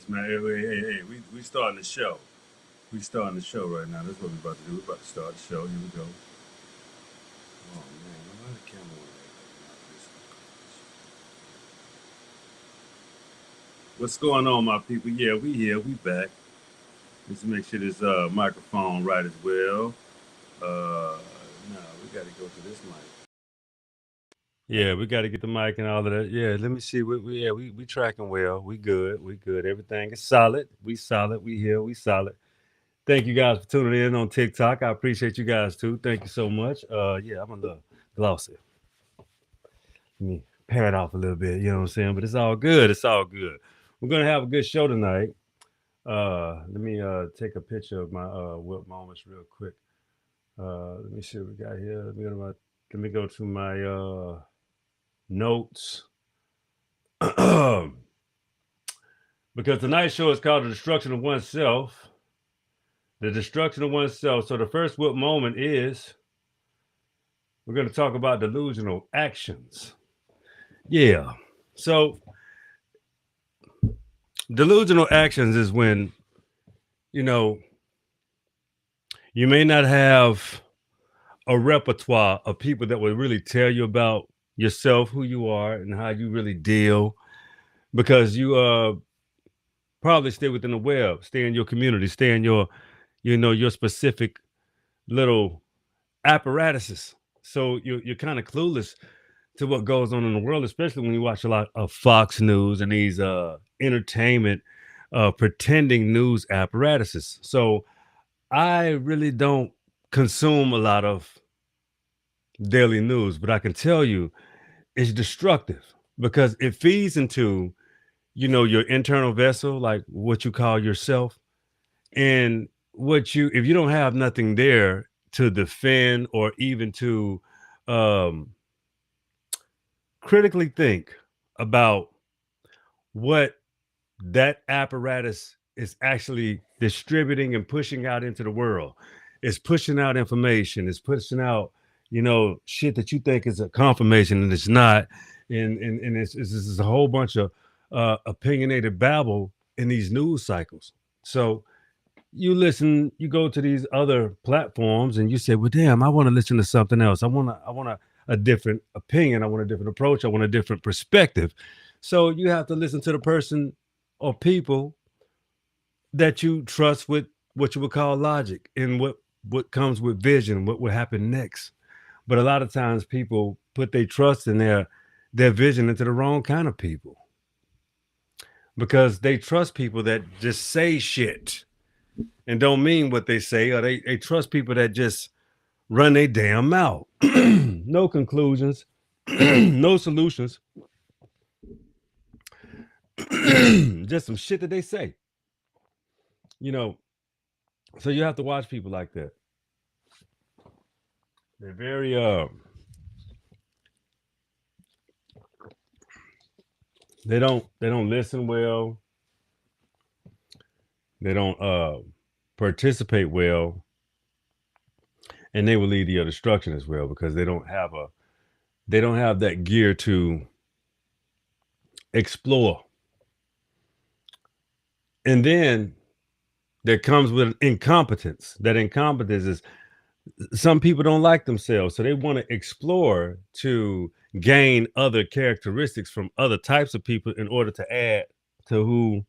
Man, hey, we starting the show. We starting the show right now. That's what we about to do. We about to start the show. Here we go. Oh man, why the camera went What's going on, my people? Yeah, we here. We back. Let's make sure this microphone right as well. No, we got to go to this mic. Yeah, we got to get the mic and all of that. Yeah, let me see. We tracking well. We good. We good. Everything is solid. We solid. We here. We solid. Thank you guys for tuning in on TikTok. I appreciate you guys too. Thank you so much. Yeah, I'm a little glossy. Let me pair it off a little bit, you know what I'm saying? But it's all good. It's all good. We're gonna have a good show tonight. Let me take a picture of my whip moments real quick. Let me see what we got here. Let me go to my notes. Because tonight's show is called The Destruction of Oneself. The destruction of oneself. So the first whip moment is we're going to talk about delusional actions. Yeah. So delusional actions is when, you know, you may not have a repertoire of people that will really tell you about yourself, who you are, and how you really deal, because you probably stay within the web, stay in your community, stay in your, your specific little apparatuses. So you're kind of clueless to what goes on in the world, especially when you watch a lot of Fox News and these entertainment pretending news apparatuses. So I really don't consume a lot of daily news, but I can tell you it's destructive because it feeds into, your internal vessel, like what you call yourself. And if you don't have nothing there to defend or even to um, critically think about what that apparatus is actually distributing and pushing out into the world. It's pushing out information. It's pushing out, shit that you think is a confirmation and it's not. And it's a whole bunch of opinionated babble in these news cycles. So you go to these other platforms and you say, well, damn, I want to listen to something else. I want a different opinion. I want a different approach. I want a different perspective. So you have to listen to the person or people that you trust with what you would call logic and what comes with vision, what will happen next. But a lot of times people put their trust in their vision into the wrong kind of people because they trust people that just say shit and don't mean what they say, or they trust people that just run their damn mouth. No conclusions, no solutions, just some shit that they say. So you have to watch people like that. They're very they don't listen well. They don't participate well, and they will lead to your destruction as well because they don't have that gear to explore. And then there comes with incompetence. That incompetence is some people don't like themselves, so they want to explore to gain other characteristics from other types of people in order to add to who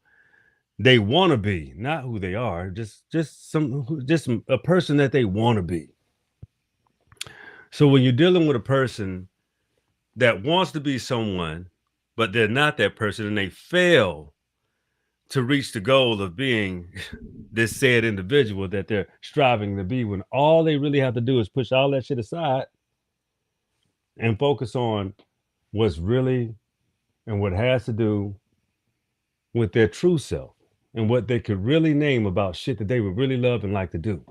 they want to be, not who they are. Just a person that they want to be. So when you're dealing with a person that wants to be someone, but they're not that person, and they fail to reach the goal of being this said individual that they're striving to be, when all they really have to do is push all that shit aside and focus on what's really and what has to do with their true self and what they could really name about shit that they would really love and like to do.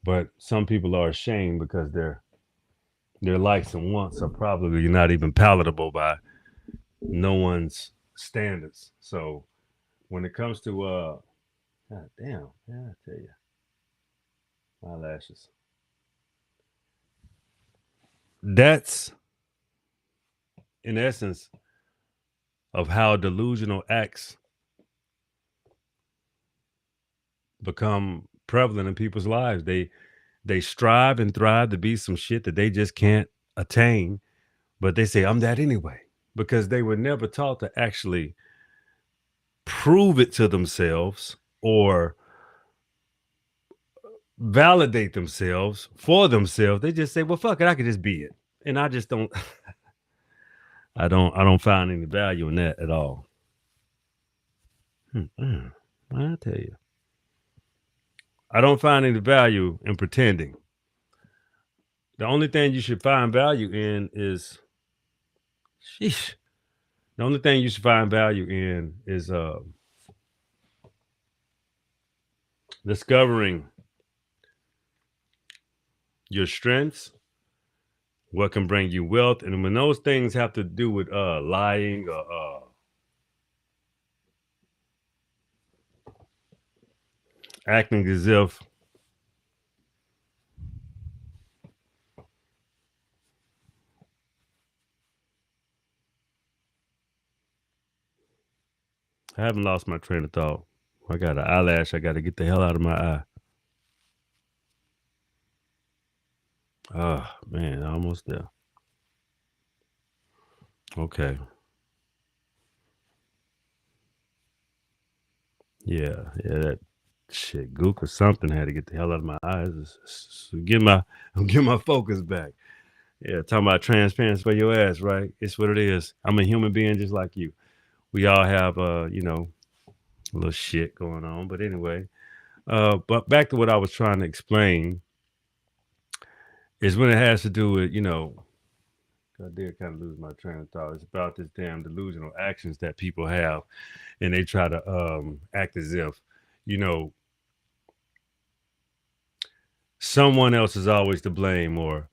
But some people are ashamed because their likes and wants are probably not even palatable by no one's standards. So when it comes to god damn, yeah, I tell you, my lashes. That's in essence of how delusional acts become prevalent in people's lives. They strive and thrive to be some shit that they just can't attain, but they say I'm that anyway because they were never taught to actually prove it to themselves or validate themselves for themselves. They just say, "Well, fuck it, I could just be it," and I just don't. I don't find any value in that at all. I tell you, I don't find any value in pretending. The only thing you should find value in is, sheesh. The only thing you should find value in is discovering your strengths, what can bring you wealth, and when those things have to do with lying or acting as if I haven't lost my train of thought. I got an eyelash. I got to get the hell out of my eye. Oh, man, almost there. Okay. Yeah, that shit, gook or something had to get the hell out of my eyes. Get my focus back. Yeah, talking about transparency for your ass, right? It's what it is. I'm a human being just like you. We all have, a little shit going on. But anyway, but back to what I was trying to explain is when it has to do with, I did kind of lose my train of thought. It's about this damn delusional actions that people have, and they try to act as if, you know, someone else is always to blame, or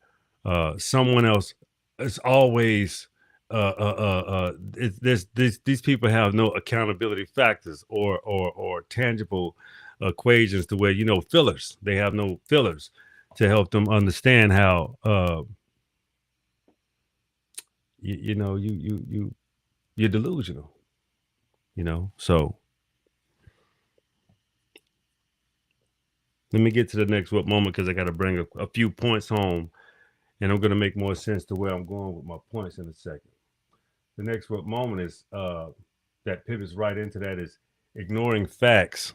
someone else is always. These people have no accountability factors or tangible equations to where fillers. They have no fillers to help them understand how you're delusional. So let me get to the next what moment because I got to bring a few points home, and I'm going to make more sense to where I'm going with my points in a second. The next what moment is that pivots right into that is ignoring facts.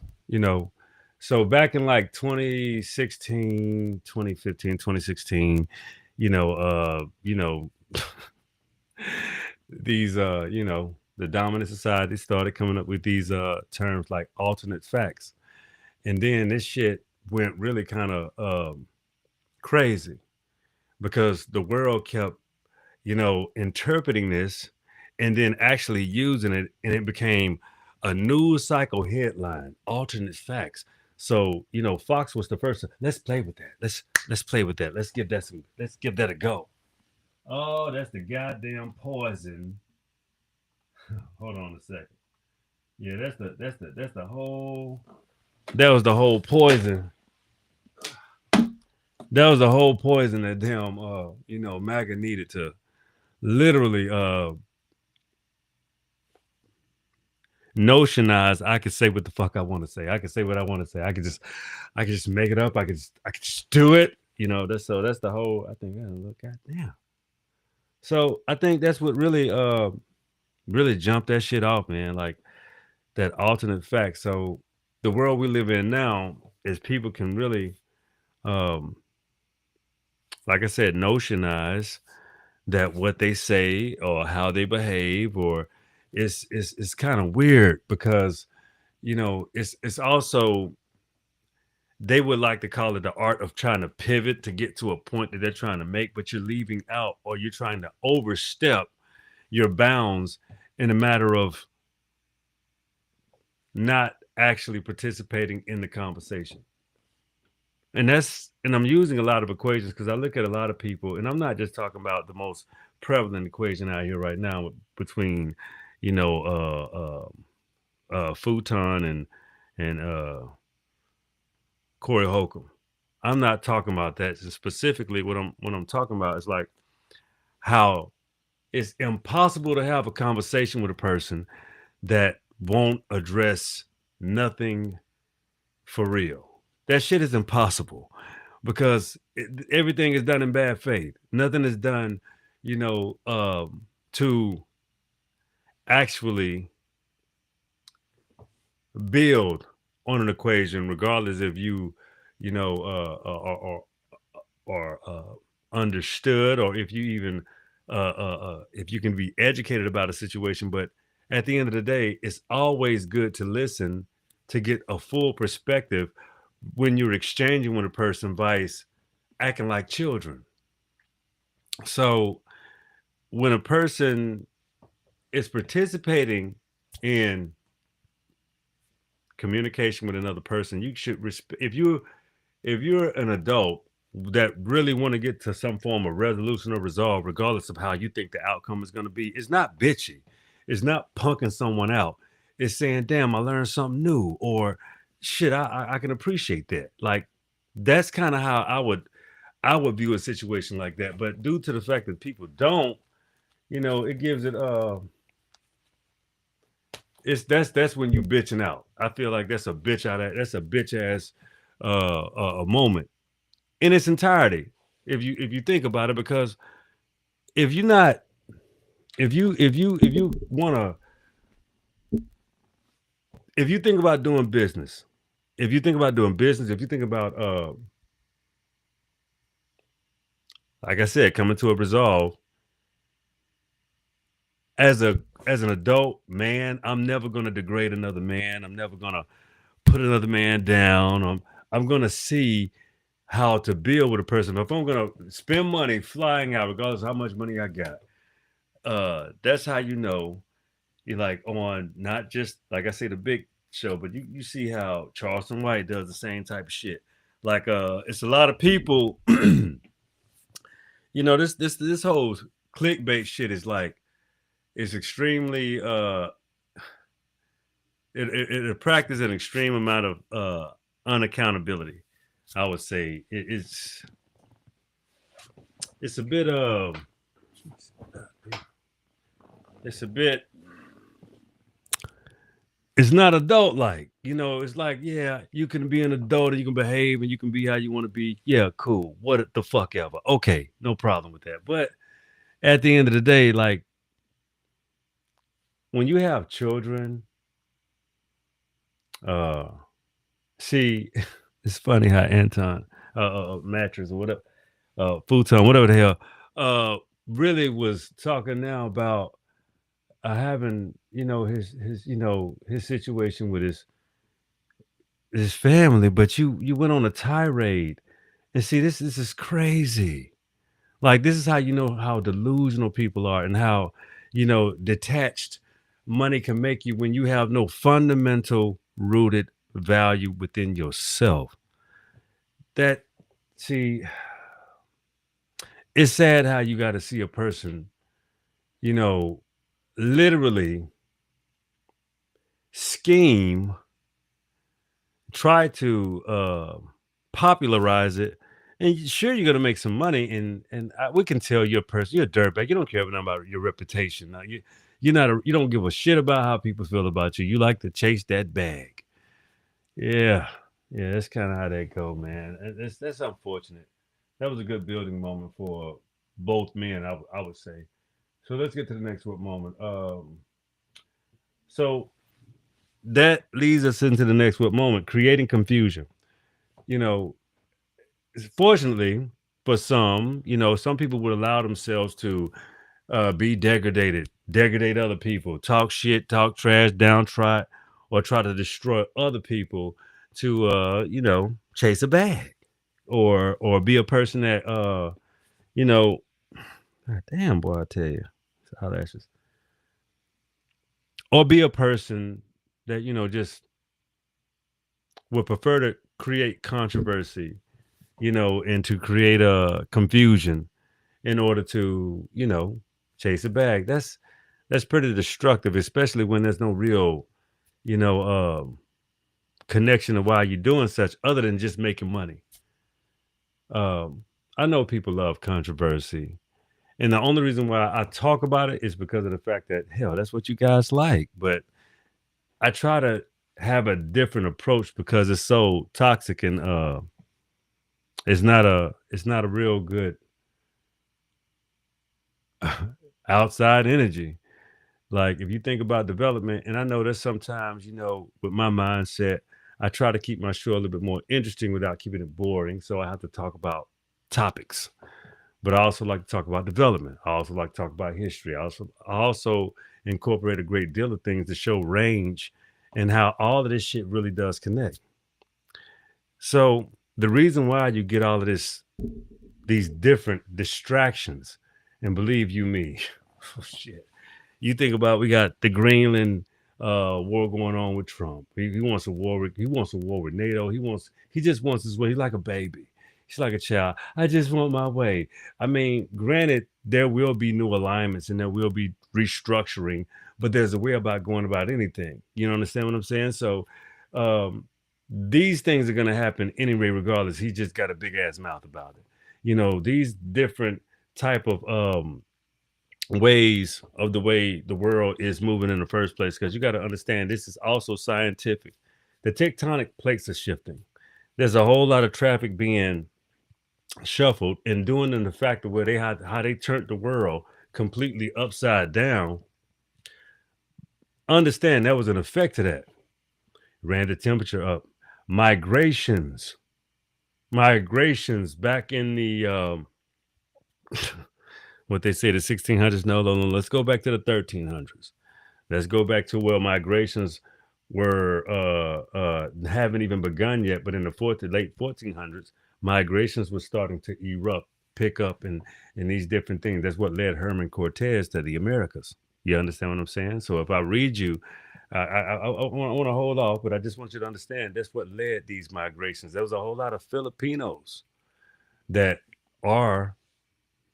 So back in like 2016, 2015, 2016, you know, these the dominant society started coming up with these terms like alternate facts, and then this shit went really kind of crazy because the world kept interpreting this and then actually using it, and it became a news cycle headline, alternate facts. So Fox was the first. Let's play with that. Let's play with that. Let's give that a go. Oh, that's the goddamn poison. Hold on a second. Yeah, that's the whole. That was the whole poison. That was the whole poison that damn MAGA needed to literally notionize. I could say what the fuck I want to say. I could say what I want to say. I could just make it up. I could just do it. That's the whole. I think. Look, goddamn. So I think that's what really jumped that shit off, man. Like that alternate fact. So the world we live in now is people can really, um, like I said, notionize that what they say or how they behave or it's kind of weird because it's also they would like to call it the art of trying to pivot to get to a point that they're trying to make, but you're leaving out or you're trying to overstep your bounds in a matter of not actually participating in the conversation. And I'm using a lot of equations because I look at a lot of people, and I'm not just talking about the most prevalent equation out here right now between, you know, Futon and Corey Holcomb. I'm not talking about that. So specifically, what I'm talking about is like how it's impossible to have a conversation with a person that won't address nothing for real. That shit is impossible because everything is done in bad faith. Nothing is done, to actually build on an equation, regardless if you know, or understood, or if you even if you can be educated about a situation. But at the end of the day, it's always good to listen to get a full perspective when you're exchanging with a person, vice acting like children. So when a person is participating in communication with another person, you should respect. If you're an adult that really want to get to some form of resolution or resolve, regardless of how you think the outcome is going to be, it's not bitchy. It's not punking someone out. It's saying, "Damn, I learned something new," or "Shit, I can appreciate that." Like that's kind of how I would view a situation like that. But due to the fact that people don't, it gives it it's that's when you bitching out. I feel like that's a bitch ass a moment in its entirety. If you think about it, because if you're not if you wanna if you think about doing business, if you think about like I said, coming to a resolve as an adult man, I'm never gonna degrade another man. I'm never gonna put another man down. I'm gonna see how to build with a person. If I'm gonna spend money flying out, regardless of how much money I got, that's how you're like on not just like I say the big show, but you see how Charleston White does the same type of shit. Like it's a lot of people, this whole clickbait shit is like it's extremely it practices an extreme amount of unaccountability. I would say it's a bit it's a bit it's not adult like. It's like, yeah, you can be an adult and you can behave and you can be how you want to be. Yeah, cool. What the fuck ever. Okay, no problem with that. But at the end of the day, like when you have children, uh see, it's funny how Anton mattress or whatever, futon, whatever the hell, really was talking now about having, his situation with his family, but you went on a tirade. And see, this is crazy. Like this is how you know how delusional people are and how, detached money can make you when you have no fundamental rooted value within yourself. That see, it's sad how you got to see a person, you know, literally scheme, try to popularize it, and sure you're gonna make some money. And we can tell you're a person, you're a dirtbag. You don't care nothing about your reputation. Now, you don't give a shit about how people feel about you. You like to chase that bag. Yeah, yeah, that's kind of how that go, man. And that's unfortunate. That was a good building moment for both men, I would say. So let's get to the next one moment. So that leads us into the next what moment, creating confusion. You know, fortunately for some, some people would allow themselves to be degraded, degrade other people, talk shit, talk trash, downtrot, or try to destroy other people to, chase a bag, or be a person that you know, God damn boy, I tell you, eyelashes, or be a person that just would prefer to create controversy, and to create a confusion in order to chase a bag. That's pretty destructive, especially when there's no real you know connection of why you're doing such other than just making money. um I know people love controversy, and the only reason why I talk about it is because of the fact that hell, that's what you guys like. But I try to have a different approach because it's so toxic, and it's not a real good outside energy. Like, if you think about development, and I know that sometimes, with my mindset, I try to keep my show a little bit more interesting without keeping it boring. So I have to talk about topics, but I also like to talk about development. I also like to talk about history. I also incorporate a great deal of things to show range and how all of this shit really does connect. So the reason why you get all of these different distractions, and believe you me, oh shit. You think about, we got the Greenland war going on with Trump. He wants a war with NATO. He just wants his way. He's like a baby. He's like a child. I just want my way. I mean, granted, there will be new alignments and there will be restructuring, but there's a way about going about anything. You understand what I'm saying? So um, these things are gonna happen anyway, regardless. He just got a big ass mouth about it. These different type of ways of the way the world is moving in the first place, because you got to understand this is also scientific. The tectonic plates are shifting. There's a whole lot of traffic being shuffled, and doing in the fact of where they had how they turned the world completely upside down. Understand that was an effect to that. Ran the temperature up. Migrations, migrations back in the what they say, the 1600s. No, let's go back to the 1300s. Let's go back to where migrations were haven't even begun yet, but in the late 1400s, migrations were starting to erupt, pick up, and these different things. That's what led Herman Cortez to the Americas. You understand what I'm saying? So if I read you, I want to hold off, but I just want you to understand that's what led these migrations. There was a whole lot of Filipinos that are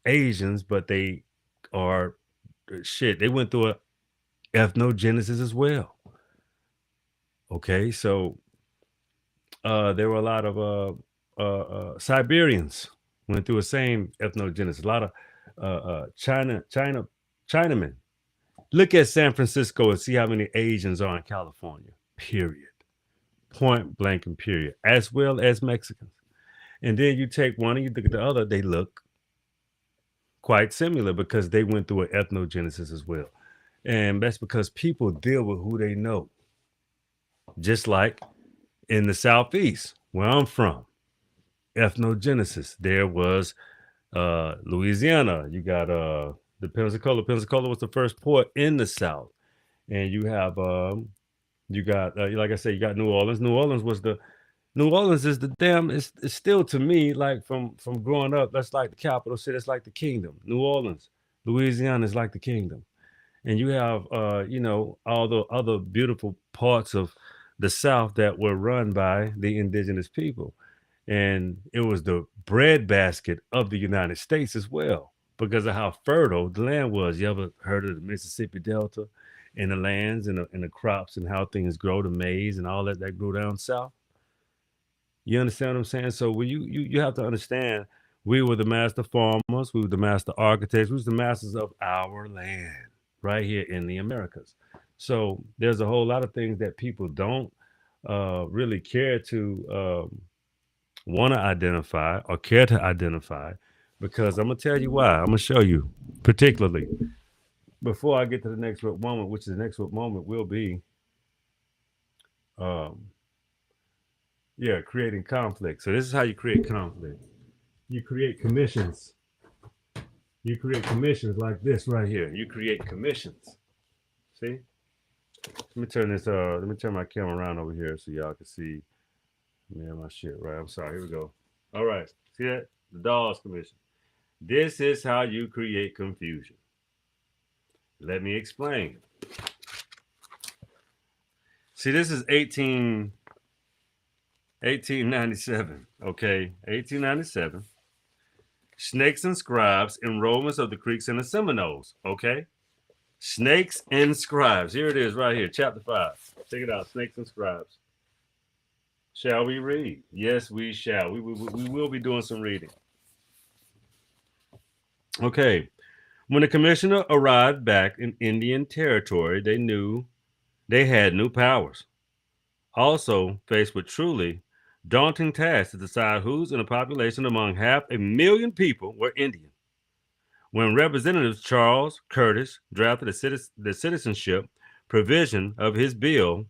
Asians, but they are shit. They went through a ethnogenesis as well. Okay, so there were a lot of Siberians went through the same ethnogenesis. A lot of Chinamen. Look at San Francisco and see how many Asians are in California. Period. Point blank and period. As well as Mexicans. And then you take one and you look at the other, they look quite similar because they went through an ethnogenesis as well. And that's because people deal with who they know. Just like in the Southeast, where I'm from, ethnogenesis. There was Louisiana. You got the Pensacola. Pensacola was the first port in the South. And you got like I said, you got New Orleans. New Orleans is the damn, it's still to me, like from growing up, that's like the capital city, it's like the kingdom. New Orleans, Louisiana is like the kingdom. And you have all the other beautiful parts of the South that were run by the indigenous people. And it was the breadbasket of the United States as well, because of how fertile the land was. You ever heard of the Mississippi Delta and the lands and the crops and how things grow, the maize and all that grew down south? You understand what I'm saying? So when you have to understand, we were the master farmers, we were the master architects, we was the masters of our land right here in the Americas. So there's a whole lot of things that people don't really care to want to identify or care to identify, because I'm gonna tell you why. I'm gonna show you particularly before I get to the next moment, which is the next moment will be um, creating conflict. So this is how you create conflict. You create commissions. You create commissions like this right here. You create commissions. See? Let me turn my camera around over here so y'all can see Yeah, my shit, right. I'm sorry. Here we go. All right. See that? The Dawes Commission. This is how you create confusion. Let me explain. See, this is 1897. Okay. 1897. Snakes and Scribes, Enrollments of the Creeks and the Seminoles. Okay. Snakes and Scribes. Here it is right here. Chapter 5. Check it out. Snakes and Scribes. Shall we read? Yes, we shall. We will be doing some reading. Okay. When the commissioner arrived back in Indian Territory, they had new powers. Also, faced with truly daunting tasks to decide who's in a population among 500,000 people were Indian. When Representative Charles Curtis drafted the citizenship provision of his bill,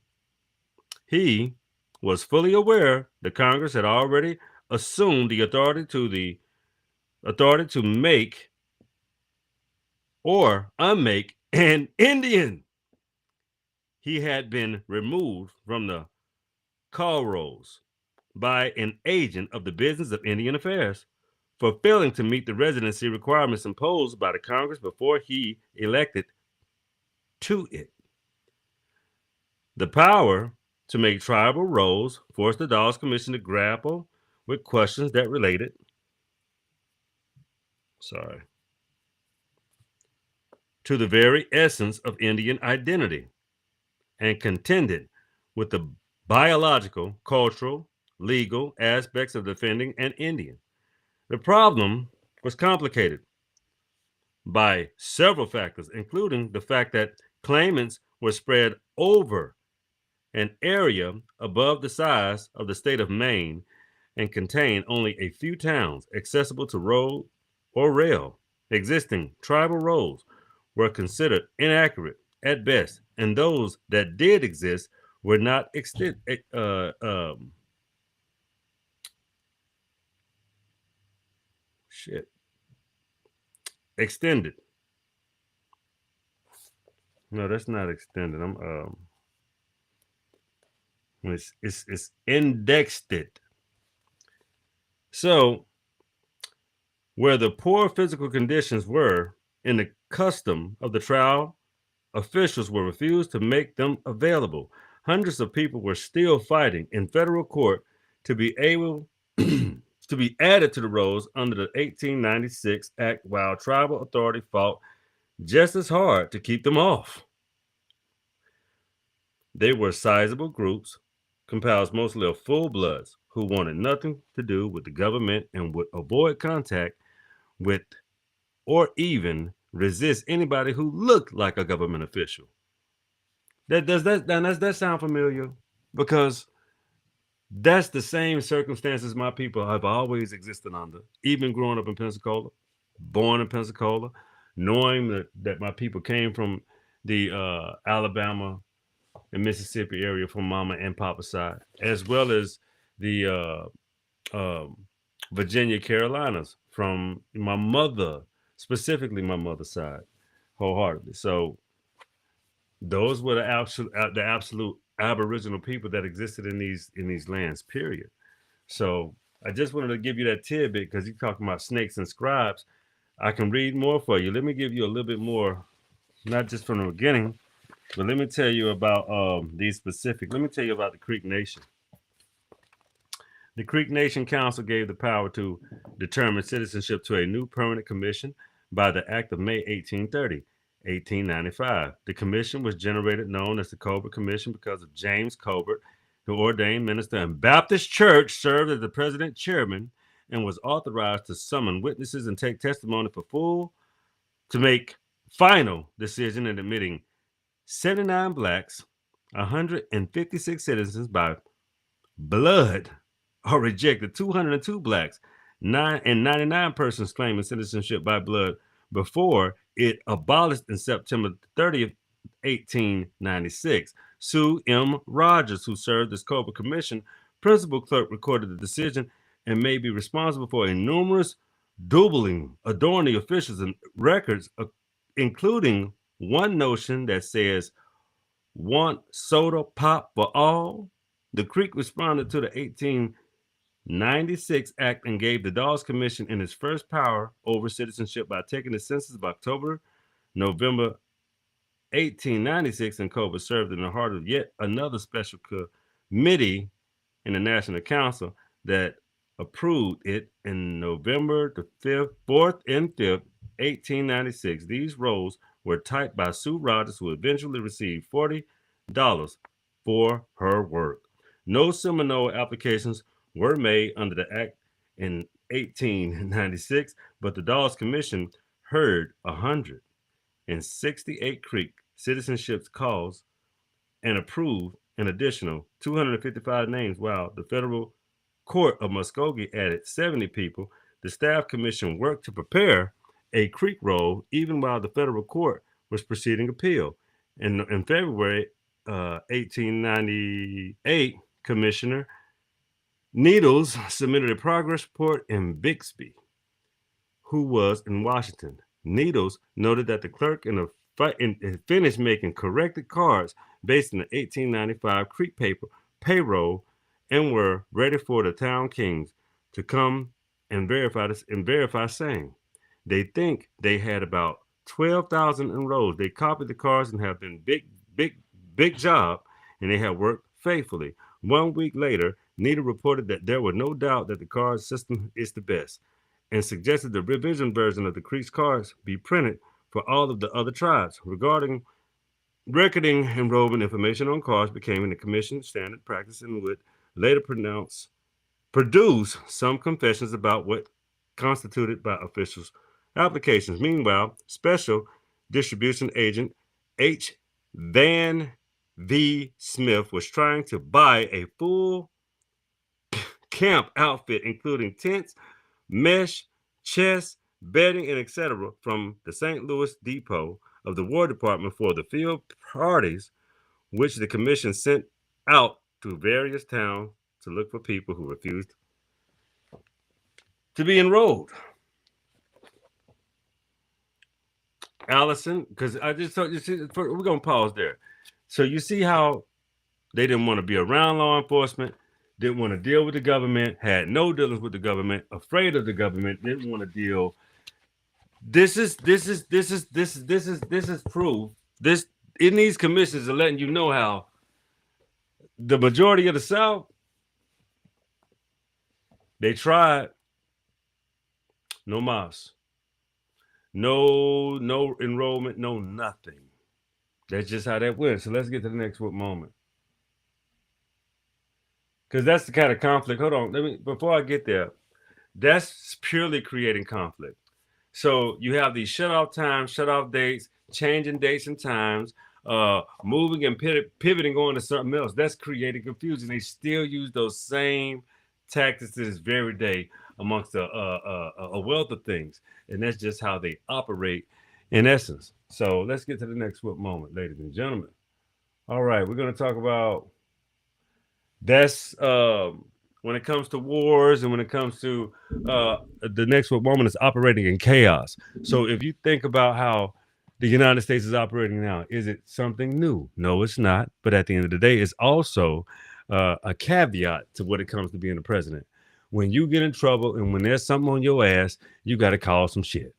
he was fully aware that Congress had already assumed the authority to make or unmake an Indian. He had been removed from the call rolls by an agent of the business of Indian affairs for failing to meet the residency requirements imposed by the Congress before he elected to it. The power to make tribal rolls forced the Dawes Commission to grapple with questions that related to the very essence of Indian identity and contended with the biological, cultural, legal aspects of defending an Indian. The problem was complicated by several factors, including the fact that claimants were spread over an area above the size of the state of Maine and contained only a few towns accessible to road or rail. Existing tribal roads were considered inaccurate at best, and those that did exist were not extended. Extended. No, that's not extended. It's indexed it. So, where the poor physical conditions were in the custom of the trial, officials were refused to make them available. Hundreds of people were still fighting in federal court to be able to be added to the rolls under the 1896 Act, while tribal authority fought just as hard to keep them off. They were sizable groups, composed mostly of full-bloods who wanted nothing to do with the government and would avoid contact with or even resist anybody who looked like a government official. Does that sound familiar? Because that's the same circumstances my people have always existed under, even growing up in Pensacola, born in Pensacola, knowing that my people came from the Alabama and Mississippi area from mama and papa side, as well as the Virginia Carolinas from my mother, specifically my mother's side, wholeheartedly. So those were the absolute Aboriginal people that existed in these lands. Period. So I just wanted to give you that tidbit because you're talking about snakes and scribes. I can read more for you. Let me give you a little bit more, not just from the beginning, but let me tell you about these specific. Let me tell you about the Creek Nation. The Creek Nation Council gave the power to determine citizenship to a new permanent commission by the Act of May 1830, 1895. The commission was generated known as the Colbert Commission because of James Colbert, who ordained minister in Baptist Church, served as the president chairman, and was authorized to summon witnesses and take testimony to make final decision in admitting 79 blacks, 156 citizens by blood, or rejected 202 blacks, 99 persons claiming citizenship by blood before it abolished in September 30th, 1896. Sue M. Rogers, who served as Colbert Commission principal clerk, recorded the decision and may be responsible for a numerous adorning officials and records, including one notion that says, "Want soda pop for all?" The Creek responded to the 1896 Act and gave the Dawes Commission in its first power over citizenship by taking the census of October, November 1896, and Cobra served in the heart of yet another special committee in the National Council that approved it in November the 5th, 4th, and 5th, 1896. These rolls were typed by Sue Rogers, who eventually received $40 for her work. No Seminole applications were made under the Act in 1896, but the Dawes Commission heard 168 Creek citizenship calls and approved an additional 255 names, while the federal court of Muskogee added 70 people. The staff commission worked to prepare a Creek roll, even while the federal court was proceeding appeal. In February 1898, Commissioner Needles submitted a progress report in Bixby, who was in Washington. Needles noted that the clerk finished making corrected cards based on the 1895 Creek payroll and were ready for the town kings to come and verify saying they think they had about 12,000 enrolled. They copied the cards and have been big job, and they have worked faithfully. 1 week later, Nita reported that there was no doubt that the card system is the best and suggested the revision version of the Creek's cards be printed for all of the other tribes. Recording enrollment information on cards became the commission's standard practice and would later produce some confessions about what constituted by officials' applications. Meanwhile, Special Distribution Agent H. Van V. Smith was trying to buy a full camp outfit, including tents, mesh, chest, bedding, and etc. from the St. Louis depot of the War Department for the field parties, which the commission sent out to various towns to look for people who refused to be enrolled. Allison, because I just thought, we're going to pause there. So you see how they didn't want to be around law enforcement, didn't want to deal with the government, had no dealings with the government, afraid of the government, didn't want to deal. This is proof. This in these commissions are letting you know how the majority of the South, they tried. No mas, no enrollment, no nothing. That's just how that went. So let's get to the next moment. Because that's the kind of conflict. Hold on. Before I get there, that's purely creating conflict. So you have these shut-off times, shut-off dates, changing dates and times, moving and pivoting on to something else. That's creating confusion. They still use those same tactics to this very day amongst a wealth of things. And that's just how they operate in essence. So let's get to the next moment, ladies and gentlemen. All right, we're going to talk about that's when it comes to wars and when it comes to the next moment is operating in chaos. So if you think about how the United States is operating now, is it something new? No, it's not. But at the end of the day, it's also a caveat to what it comes to being a president. When you get in trouble and when there's something on your ass, you got to call some shit.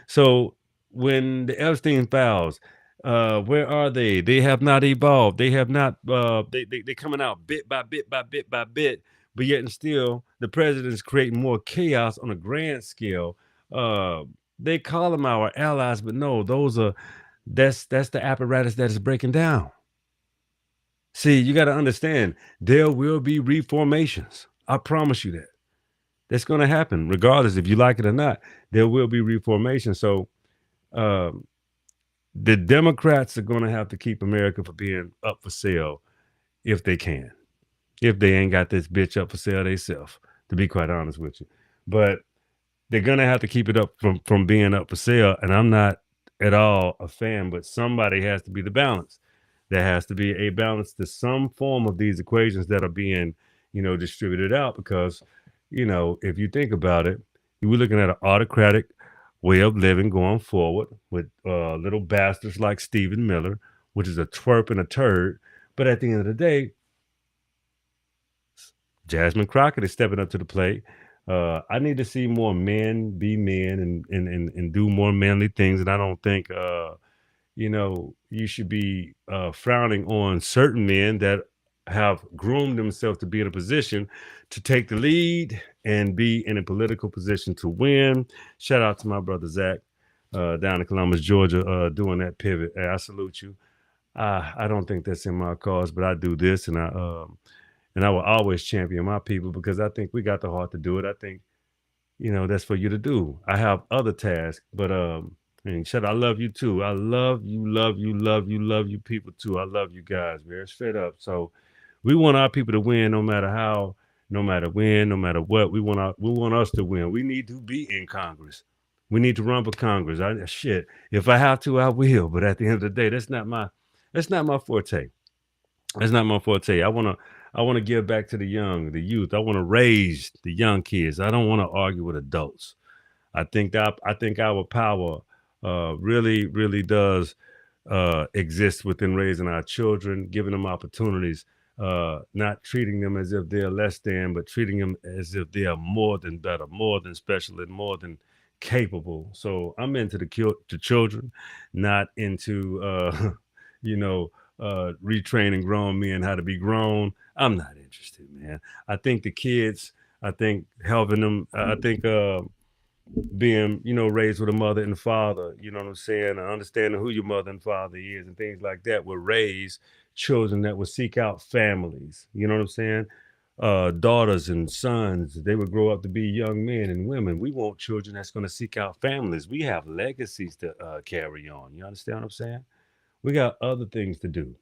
So when the Epstein files, where are they? They have not evolved. They have not. They're coming out bit by bit by bit by bit. But yet and still, the president is creating more chaos on a grand scale. They call them our allies, but no, that's the apparatus that is breaking down. See, you got to understand, there will be reformations. I promise you that. That's going to happen, regardless if you like it or not. There will be reformation. So the Democrats are going to have to keep America from being up for sale if they can. If they ain't got this bitch up for sale themselves, to be quite honest with you. But they're going to have to keep it up from being up for sale. And I'm not at all a fan, but somebody has to be the balance. There has to be a balance to some form of these equations that are being, distributed out. Because, if you think about it, we're looking at an autocratic way of living going forward with little bastards like Stephen Miller, which is a twerp and a turd. But at the end of the day, Jasmine Crockett is stepping up to the plate. I need to see more men be men and do more manly things. And I don't think you should be frowning on certain men that have groomed themselves to be in a position to take the lead and be in a political position to win. Shout out to my brother Zach down in Columbus, Georgia, doing that pivot. Hey, I salute you. I don't think that's in my cause, but I do this, and I will always champion my people because I think we got the heart to do it. I think that's for you to do. I have other tasks, but and shut. I love you too. I love you, love you, love you, love you people too. I love you guys, man. Straight up. So we want our people to win, no matter how, no matter when, no matter what. We want us to win. We need to be in Congress. We need to run for Congress. Shit. If I have to, I will. But at the end of the day, that's not my forte. That's not my forte. I want to give back to the young, the youth. I want to raise the young kids. I don't want to argue with adults. I think our power really, really does exist within raising our children, giving them opportunities, not treating them as if they're less than, but treating them as if they are more than better, more than special, and more than capable. So I'm into the children, not into you know retraining grown men how to be grown. I'm not interested, man. I think the kids. I think helping them. I think being raised with a mother and father, you know what I'm saying, and understanding who your mother and father is and things like that will raise children that will seek out families, you know what I'm saying, daughters and sons. They would grow up to be young men and women. We want children that's going to seek out families. We have legacies to carry on. You understand what I'm saying? We got other things to do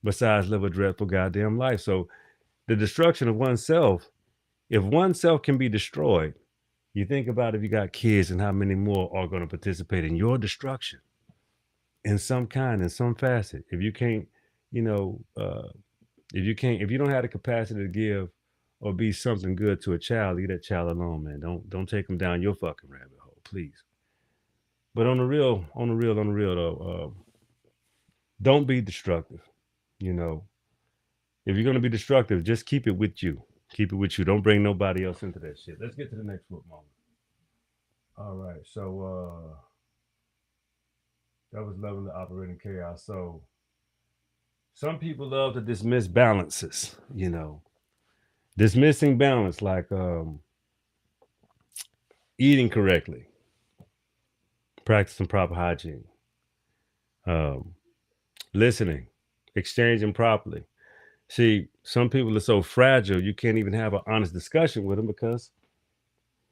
besides live a dreadful goddamn life. So the destruction of oneself, if oneself can be destroyed, you think about if you got kids and how many more are going to participate in your destruction in some kind, in some facet. If you can't, you know, if you don't have the capacity to give or be something good to a child, leave that child alone, man. Don't take them down your fucking rabbit hole, please. But on the real though, don't be destructive. You know, if you're gonna be destructive, just keep it with you. Keep it with you. Don't bring nobody else into that shit. Let's get to the next foot moment. All right, so that was loving the operating chaos. So some people love to dismiss balances, dismissing balance like eating correctly, practicing proper hygiene, um, listening, exchanging properly. See, some people are so fragile you can't even have an honest discussion with them because,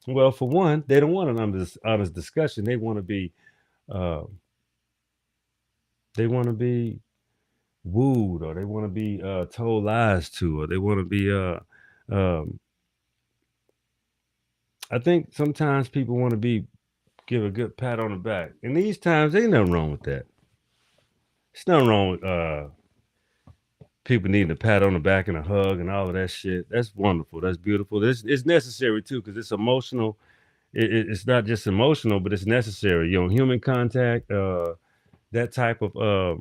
well, for one, they don't want an honest discussion. Uh, they want to be wooed, or they want to be told lies to, or they want to be um, I think sometimes people want to be give a good pat on the back. And these times ain't nothing wrong with that. There's nothing wrong with people needing a pat on the back and a hug and all of that shit. That's wonderful. That's beautiful. It's necessary too, because it's emotional. It's not just emotional, but it's necessary. Human contact, that type of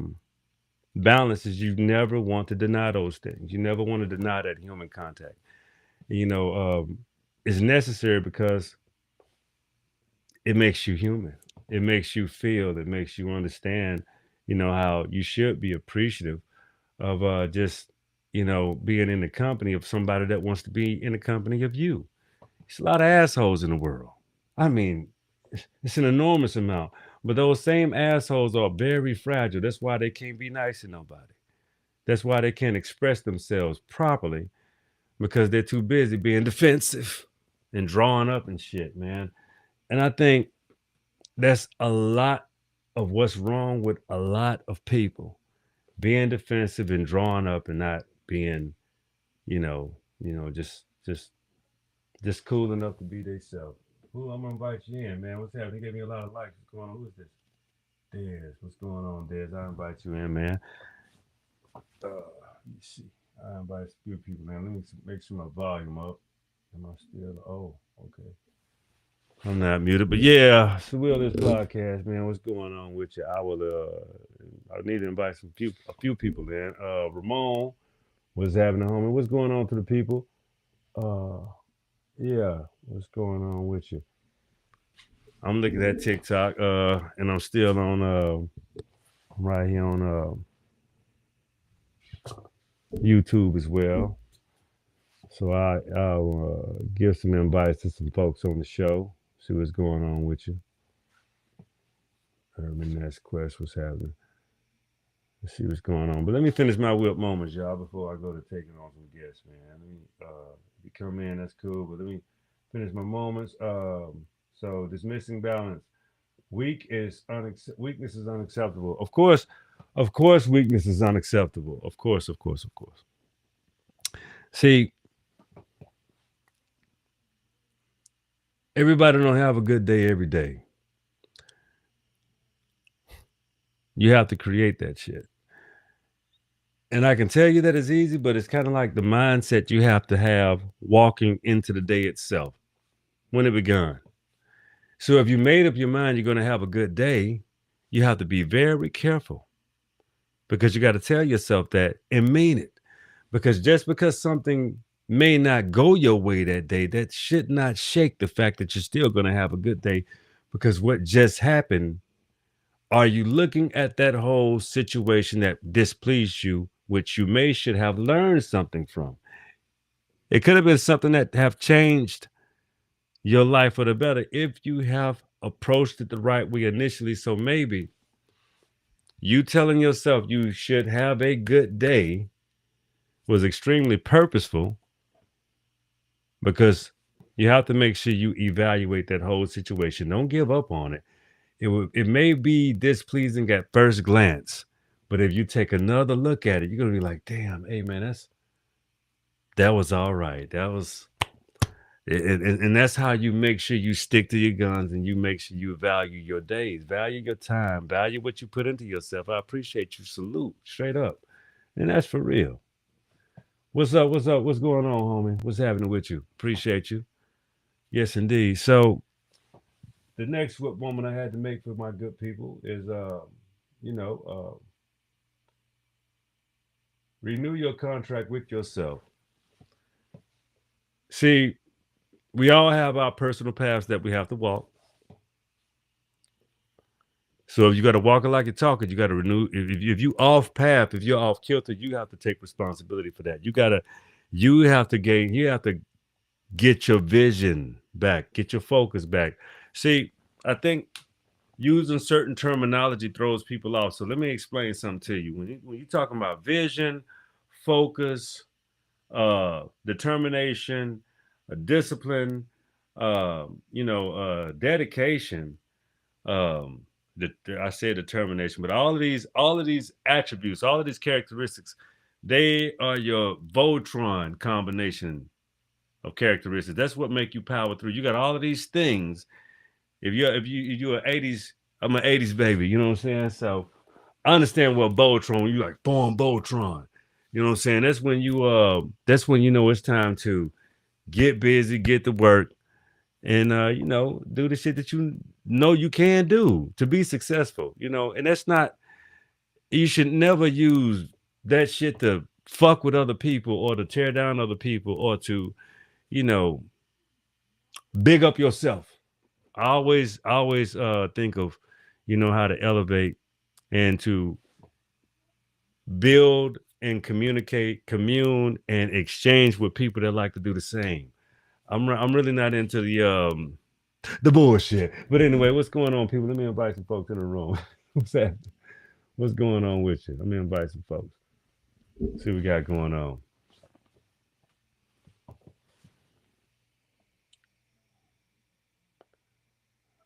balances. You never want to deny those things. You never want to deny that human contact. You know, it's necessary because it makes you human. It makes you feel. It makes you understand. How you should be appreciative of just being in the company of somebody that wants to be in the company of you. There's a lot of assholes in the world. I mean, it's an enormous amount. But those same assholes are very fragile. That's why they can't be nice to nobody. That's why they can't express themselves properly because they're too busy being defensive and drawing up and shit, man. And I think that's a lot of what's wrong with a lot of people, being defensive and drawing up and not being, just cool enough to be themselves. Who I'm gonna invite you in, man. What's happening? He gave me a lot of likes. What's going on? Who is this? Dez. What's going on, Dez? I invite you in, man. Let me see. I invite a few people, man. Let me make sure my volume up. Am I still? Oh, okay. I'm not muted, but yeah, so will this podcast, man. What's going on with you? I need to invite a few people, man. Ramon was having a homie. What's going on to the people? Uh, yeah, what's going on with you? I'm looking at TikTok, and I'm still on, right here on YouTube as well. So I'll give some invites to some folks on the show. See what's going on with you. Urban Nest Quest, what's happening? Let's see what's going on. But let me finish my whip moments, y'all, before I go to taking on some guests, man. Let me, if you come in, that's cool. But let me finish my moments. So this missing balance. Weakness is unacceptable. Of course, weakness is unacceptable. Of course, of course, of course. See, everybody don't have a good day every day. You have to create that shit. And I can tell you that it's easy, but it's kind of like the mindset you have to have walking into the day itself when it begun. So if you made up your mind you're going to have a good day, you have to be very careful because you got to tell yourself that and mean it. Because just because something may not go your way that day, that should not shake the fact that you're still going to have a good day. Because what just happened, are you looking at that whole situation that displeased you, which you may should have learned something from? It could have been something that have changed your life for the better if you have approached it the right way initially. So maybe you telling yourself you should have a good day was extremely purposeful because you have to make sure you evaluate that whole situation. Don't give up on it. It may be displeasing at first glance, but if you take another look at it, you're gonna be like, damn, hey man, that was all right. That was and that's how you make sure you stick to your guns and you make sure you value your days, value your time, value what you put into yourself. I appreciate you. Salute straight up. And that's for real. What's up? What's up? What's going on, homie? What's happening with you? Appreciate you. Yes, indeed. So the next woman I had to make for my good people is, you know, renew your contract with yourself. See, we all have our personal paths that we have to walk. So if you got to walk it like you're talking, you got to renew. If you off path, if you're off kilter, you have to take responsibility for that. You have to gain. You have to get your vision back, get your focus back. See, I think using certain terminology throws people off. So let me explain something to you. When you're talking about vision, focus, determination, discipline, dedication. Um, I said determination, but all of these attributes, all of these characteristics, they are your Voltron combination of characteristics. That's what make you power through. You got all of these things. If you're '80s, I'm an '80s baby. You know what I'm saying? So I understand what Voltron. When you like born Voltron. You know what I'm saying? That's when you know it's time to get busy, get to work, and do the shit that you know you can do to be successful. And that's not, you should never use that shit to fuck with other people or to tear down other people or to, you know, big up yourself. I always think of, how to elevate and to build and communicate, commune and exchange with people that like to do the same. I'm really not into the bullshit. But anyway, what's going on, people? Let me invite some folks in the room. What's that? What's going on with you? Let me invite some folks. See what we got going on.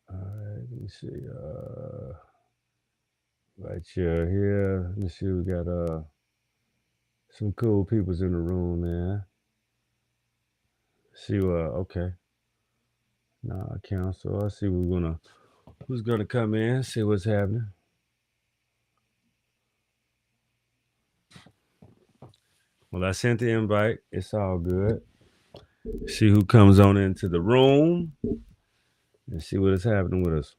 All right, let me see. Right here. Let me see. We got some cool peoples in the room, man. See what? Okay. Nah, council. I see who's gonna come in. See what's happening. Well, I sent the invite. It's all good. See who comes on into the room and see what is happening with us.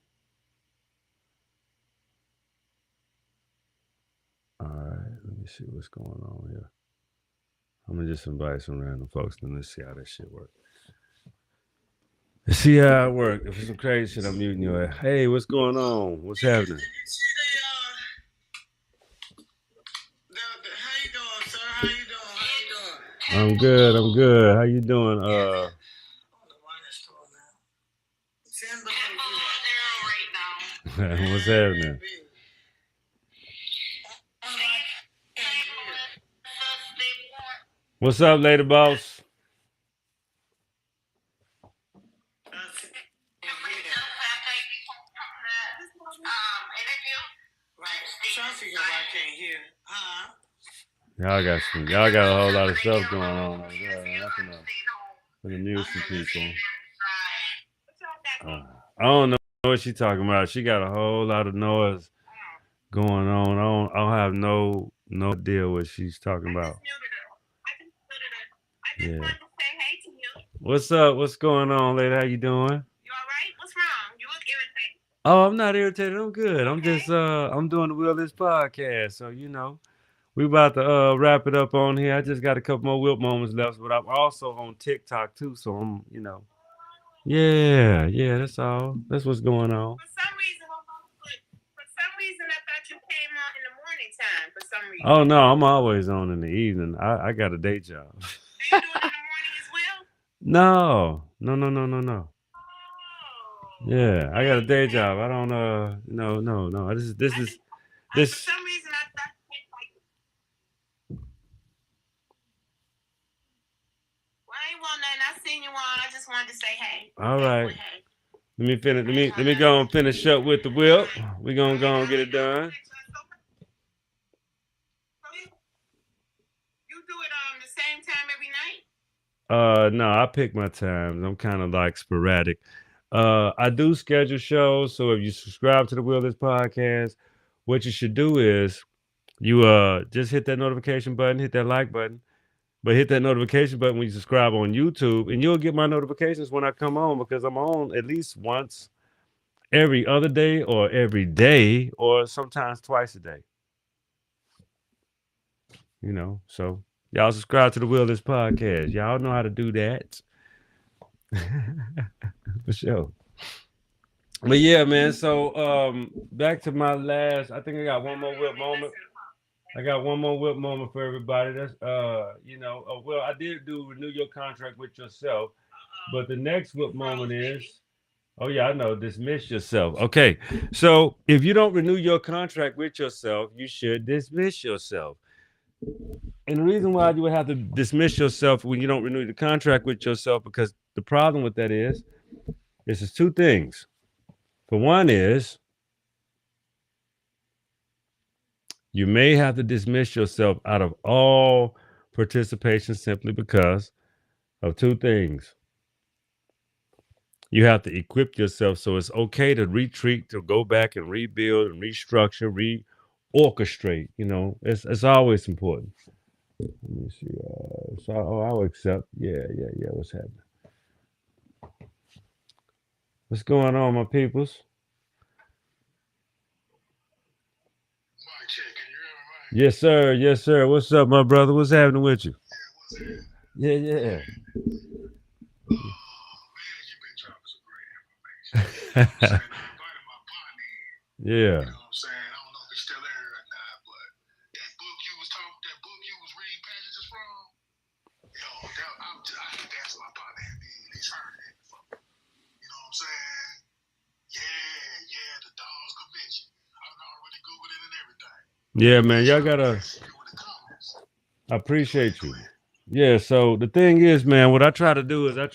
All right, let me see what's going on here. How me just invite some random folks and let's see how this shit works. Let's see how it works. If it's some crazy shit, I'm muting you. Hey, what's going on? What's happening? How you doing, sir? How you doing? How you doing? I'm good. I'm good. How you doing? What's happening? What's up, lady boss? Y'all got a whole lot of stuff going on over there. For the music people. I don't know what she's talking about. She got a whole lot of noise going on. I don't have no idea what she's talking about. Yeah. What's up? What's going on, lady? How you doing? You all right? What's wrong? You look irritated. Oh, I'm not irritated. I'm good. I'm just I'm doing the Will This podcast. So we about to wrap it up on here. I just got a couple more whip moments left, but I'm also on TikTok too. So I'm yeah, that's all. That's what's going on. For some reason, I thought you came on in the morning time. For some reason. Oh no, I'm always on in the evening. I got a day job. Do you do it in the morning as well? No. Oh. Yeah, I got a day job. I don't no. This is. For some reason, I thought well, I ain't want nothing. I seen you on. I just wanted to say hey. All right. Hey. Let me finish. Let me go and finish up with the whip. We gonna go and get it done. You do it the same time every night? No, I pick my times. I'm kind of like sporadic. I do schedule shows, so if you subscribe to the Will This podcast, what you should do is you just hit that notification button, hit that like button, but hit that notification button when you subscribe on YouTube, and you'll get my notifications when I come on, because I'm on at least once every other day or every day or sometimes twice a day. So y'all subscribe to the Will This podcast. Y'all know how to do that. For sure. But yeah, man. So back to my last. I think I got one more whip moment. For everybody. That's well, I did do renew your contract with yourself, but the next whip moment is. Oh yeah, I know. Dismiss yourself. Okay, so if you don't renew your contract with yourself, you should dismiss yourself. And the reason why you would have to dismiss yourself when you don't renew the contract with yourself, because the problem with that is two things. For one is you may have to dismiss yourself out of all participation simply because of two things. You have to equip yourself so it's okay to retreat, to go back and rebuild and restructure, reorchestrate. It's always important. Let me see. I'll accept. Yeah. What's happening? What's going on, my peoples? Yes, sir. Yes, sir. What's up, my brother? What's happening with you? Yeah. Oh, man, you've been dropping some great information. Yeah. You know what I'm saying? I don't know if he's still there or not, but that book you was reading passages from, I had to ask my partner, he's heard it from me. You know what I'm saying? Yeah, the Dawes Convention. I've already Googled it and everything. Yeah, man, y'all gotta. I appreciate you. Yeah, so the thing is, man, what I try to do is I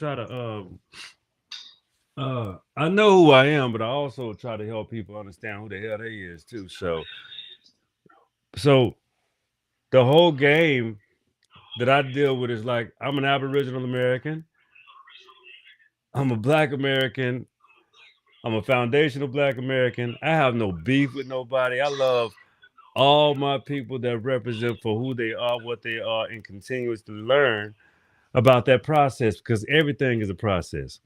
know who I am, but I also try to help people understand who the hell they is too. So the whole game that I deal with is like, I'm an Aboriginal American, I'm a Black American, I'm a foundational Black American. I have no beef with nobody. I love all my people that represent for who they are, what they are, and continuously learn about that process, because everything is a process.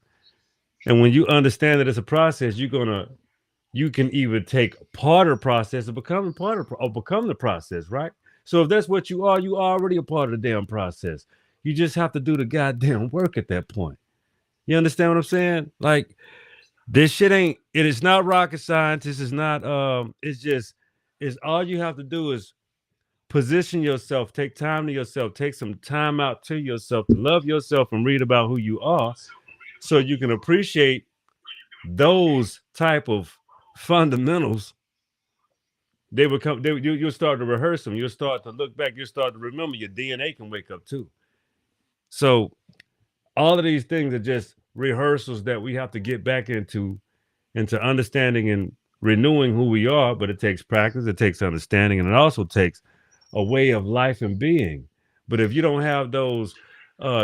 And when you understand that it's a process, you can either take part of the process or become the process, right? So if that's what you are, you already a part of the damn process. You just have to do the goddamn work at that point. You understand what I'm saying? Like this shit ain't it is not rocket science. This is not it's just it's all you have to do is position yourself, take time to yourself, take some time out to yourself to love yourself and read about who you are so you can appreciate those type of fundamentals. They will come you'll start to rehearse them. You'll start to look back, you'll start to remember. Your DNA can wake up too. So all of these things are just rehearsals that we have to get back into understanding and renewing who we are. But it takes practice, it takes understanding, and it also takes a way of life and being. But if you don't have those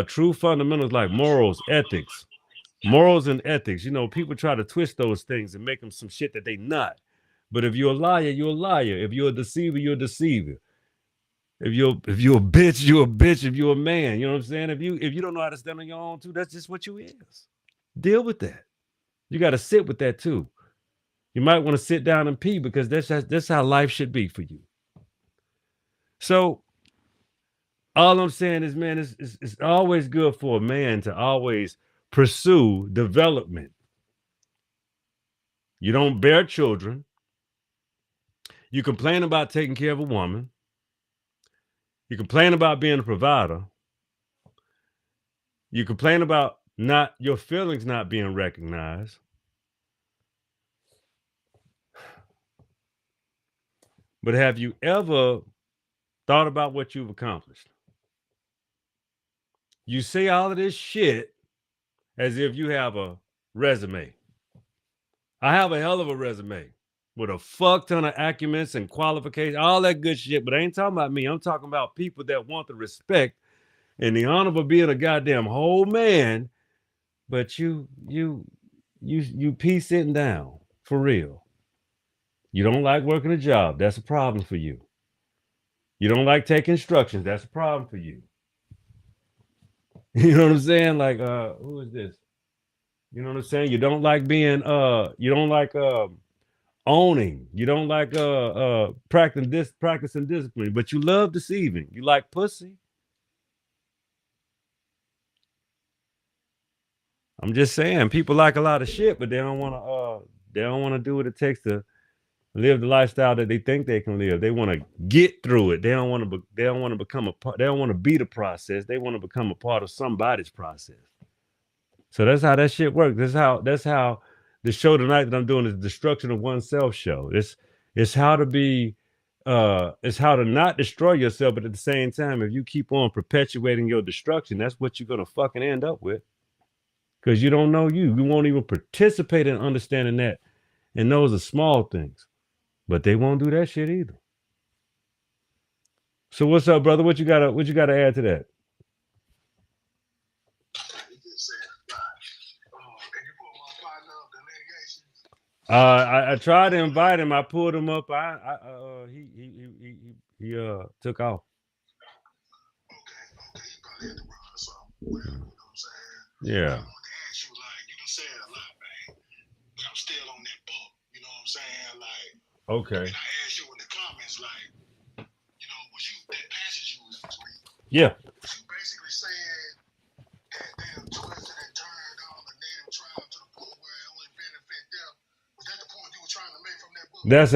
true fundamentals like morals and ethics, you know, people try to twist those things and make them some shit that they not. But if you're a liar, you're a liar. If you're a deceiver, you're a deceiver. If you're a bitch, you're a bitch. If you're a man, you know what I'm saying? If you don't know how to stand on your own too, that's just what you is. Deal with that. You got to sit with that too. You might want to sit down and pee because that's how life should be for you. So all I'm saying is, man, it's always good for a man to always pursue development. You don't bear children. You complain about taking care of a woman. You complain about being a provider. You complain about not your feelings not being recognized. But have you ever thought about what you've accomplished? You say all of this shit as if you have a resume. I have a hell of a resume with a fuck ton of acumens and qualifications, all that good shit. But I ain't talking about me. I'm talking about people that want the respect and the honor of being a goddamn whole man. But you pee sitting down for real. You don't like working a job. That's a problem for you. You don't like taking instructions. That's a problem for you. You know what I'm saying? Like, who is this? You know what I'm saying? You don't like being you don't like owning. You don't like practicing discipline, but you love deceiving. You like pussy. I'm just saying, people like a lot of shit, but they don't want to do what it takes to live the lifestyle that they think they can live. They want to get through it. They don't want to become a part. They don't want to be the process. They want to become a part of somebody's process. So that's how that shit works. That's how the show tonight that I'm doing is Destruction of Oneself show. It's how to be it's how to not destroy yourself, but at the same time, if you keep on perpetuating your destruction, that's what you're gonna fucking end up with. Because you don't know you. You won't even participate in understanding that. And those are small things. But they won't do that shit either. So what's up, brother? What you gotta add to that? I tried to invite him. I pulled him up. He took off. Yeah. Okay. Yeah. That's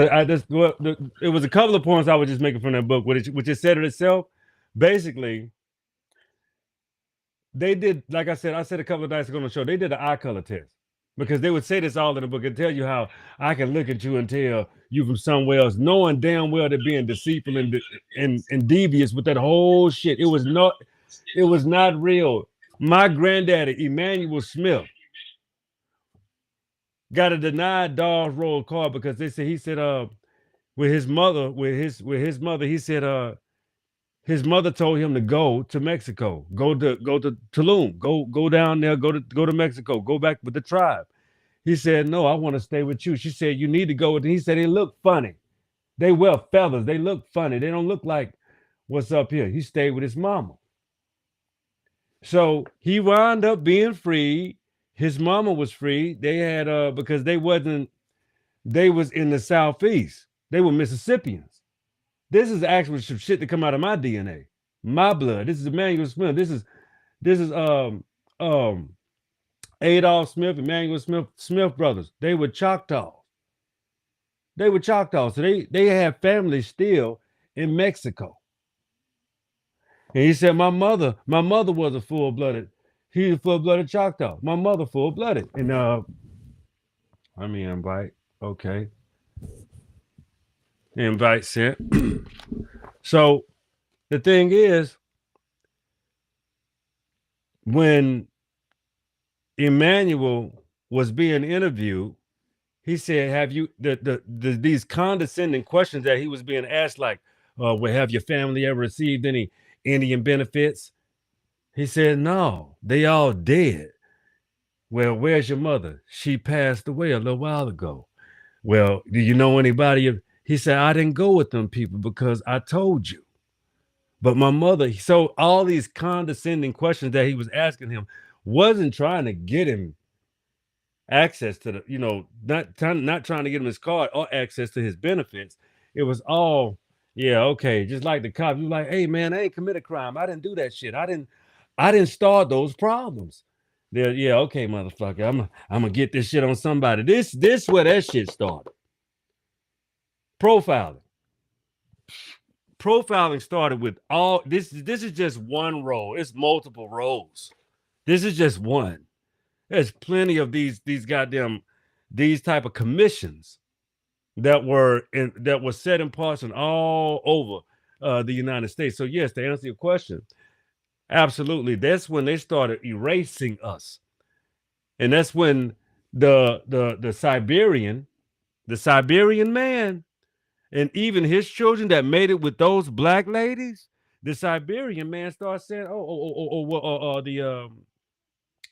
what it was a couple of points I was just making from that book, which it said it itself. Basically, they did, like I said a couple of nights ago on the show, they did the eye color test. Because they would say this all in the book and tell you how I can look at you and tell you from somewhere else, knowing damn well they're being deceitful and devious with that whole shit. It was not real. My granddaddy, Emmanuel Smith, got a denied dog roll card because he said with his mother, he said his mother told him to go to Mexico, go to Tulum, go down there, go to Mexico, go back with the tribe. He said, no, I want to stay with you. She said, you need to go with. He said, they look funny. They wear feathers. They look funny. They don't look like what's up here. He stayed with his mama. So he wound up being free. His mama was free. They had because they was in the southeast. They were Mississippians. This is actually some shit that come out of my DNA, my blood. This is Emmanuel Smith. This is um Adolph Smith, Emmanuel Smith, Smith brothers. They were Choctaw. They were Choctaw. So they have family still in Mexico. And he said, my mother was a full blooded. He's a full blooded Choctaw. My mother full blooded. And I mean invite. Okay. Invite sent. So the thing is, when Emmanuel was being interviewed, he said, "Have you these condescending questions that he was being asked, like, well, have your family ever received any Indian benefits?" He said, "No, they all dead." Well, where's your mother? She passed away a little while ago. Well, do you know anybody? He said, I didn't go with them people because I told you. But my mother, so all these condescending questions that he was asking him wasn't trying to get him access to the, not trying to get him his card or access to his benefits. It was all, yeah, okay, just like the cop. You like, hey man, I ain't commit a crime. I didn't do that shit. I didn't start those problems. There, yeah, okay, motherfucker. I'm gonna get this shit on somebody. This where that shit started. Profiling. Profiling started with all this. This is just one role. It's multiple roles. This is just one. There's plenty of these goddamn these type of commissions that were set in parts and all over the United States. So yes, to answer your question, absolutely. That's when they started erasing us, and that's when the Siberian man, and even his children that made it with those black ladies, the Siberian man starts saying, well, the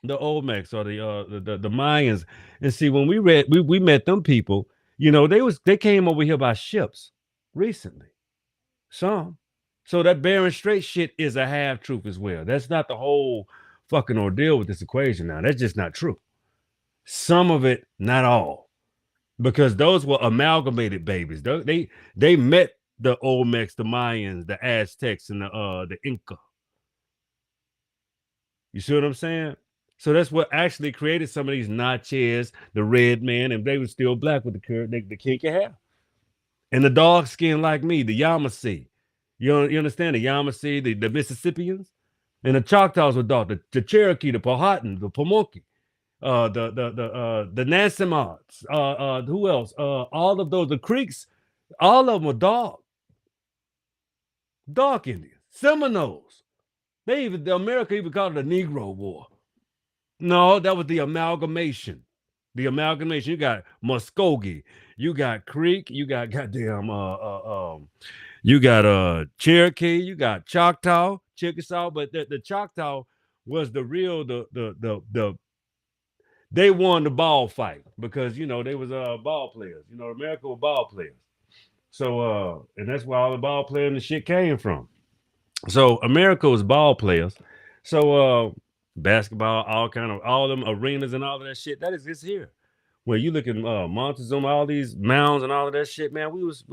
Olmecs or the Mayans. And see, when we met them people, they came over here by ships recently. Some. So that Bering Strait shit is a half truth as well. That's not the whole fucking ordeal with this equation now. That's just not true. Some of it, not all. Because those were amalgamated babies. They met the Olmecs, the Mayans, the Aztecs, and the Inca. You see what I'm saying? So that's what actually created some of these Natchez, the red man, and they were still black with the kinky hair. And the dark skin like me, the Yamasee. You understand the Yamasee, the Mississippians? And the Choctaws were dark, the Cherokee, the Powhatan, the Pamunkey, the Nansimots, who else? All of those, the Creeks, all of them were dark Indians, Seminoles. America even called it a Negro War. No, that was the amalgamation. The amalgamation. You got Muskogee, you got Creek, you got goddamn you got Cherokee, you got Choctaw, Chickasaw, but the Choctaw was the real the they won the ball fight because they was ball players. America were ball players. So and that's where all the ball players and shit came from. So America was ball players. So basketball, all them arenas and all of that shit that exists here. Where you look at Montezuma, all these mounds and all of that shit, man. We was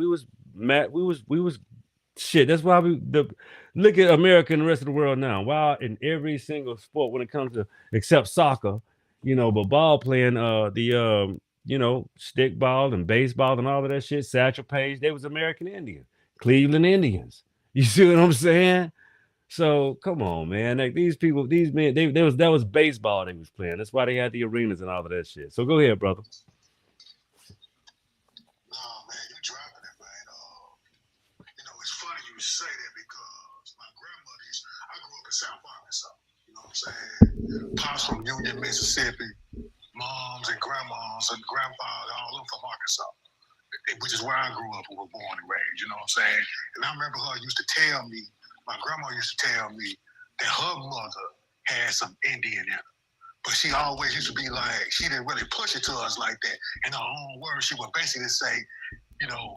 shit. That's why look at America and the rest of the world now. While in every single sport when it comes to except soccer, but ball playing, stick ball and baseball and all of that shit, Satchel Paige, they was American Indians, Cleveland Indians. You see what I'm saying? So come on, man. Like these people, these men, that was baseball they was playing. That's why they had the arenas and all of that shit. So go ahead, brother. No, man, you dropping it, man. It's funny you say that because my grandmother's, I grew up in South Arkansas. You know what I'm saying? Pops from Union, Mississippi. Moms and grandmas and grandfathers, all of them from Arkansas, which is where I grew up and was born and raised. You know what I'm saying? And I remember her used to tell me, my grandma used to tell me that her mother had some Indian in her. But she always used to be like, she didn't really push it to us like that. In her own words, she would basically say,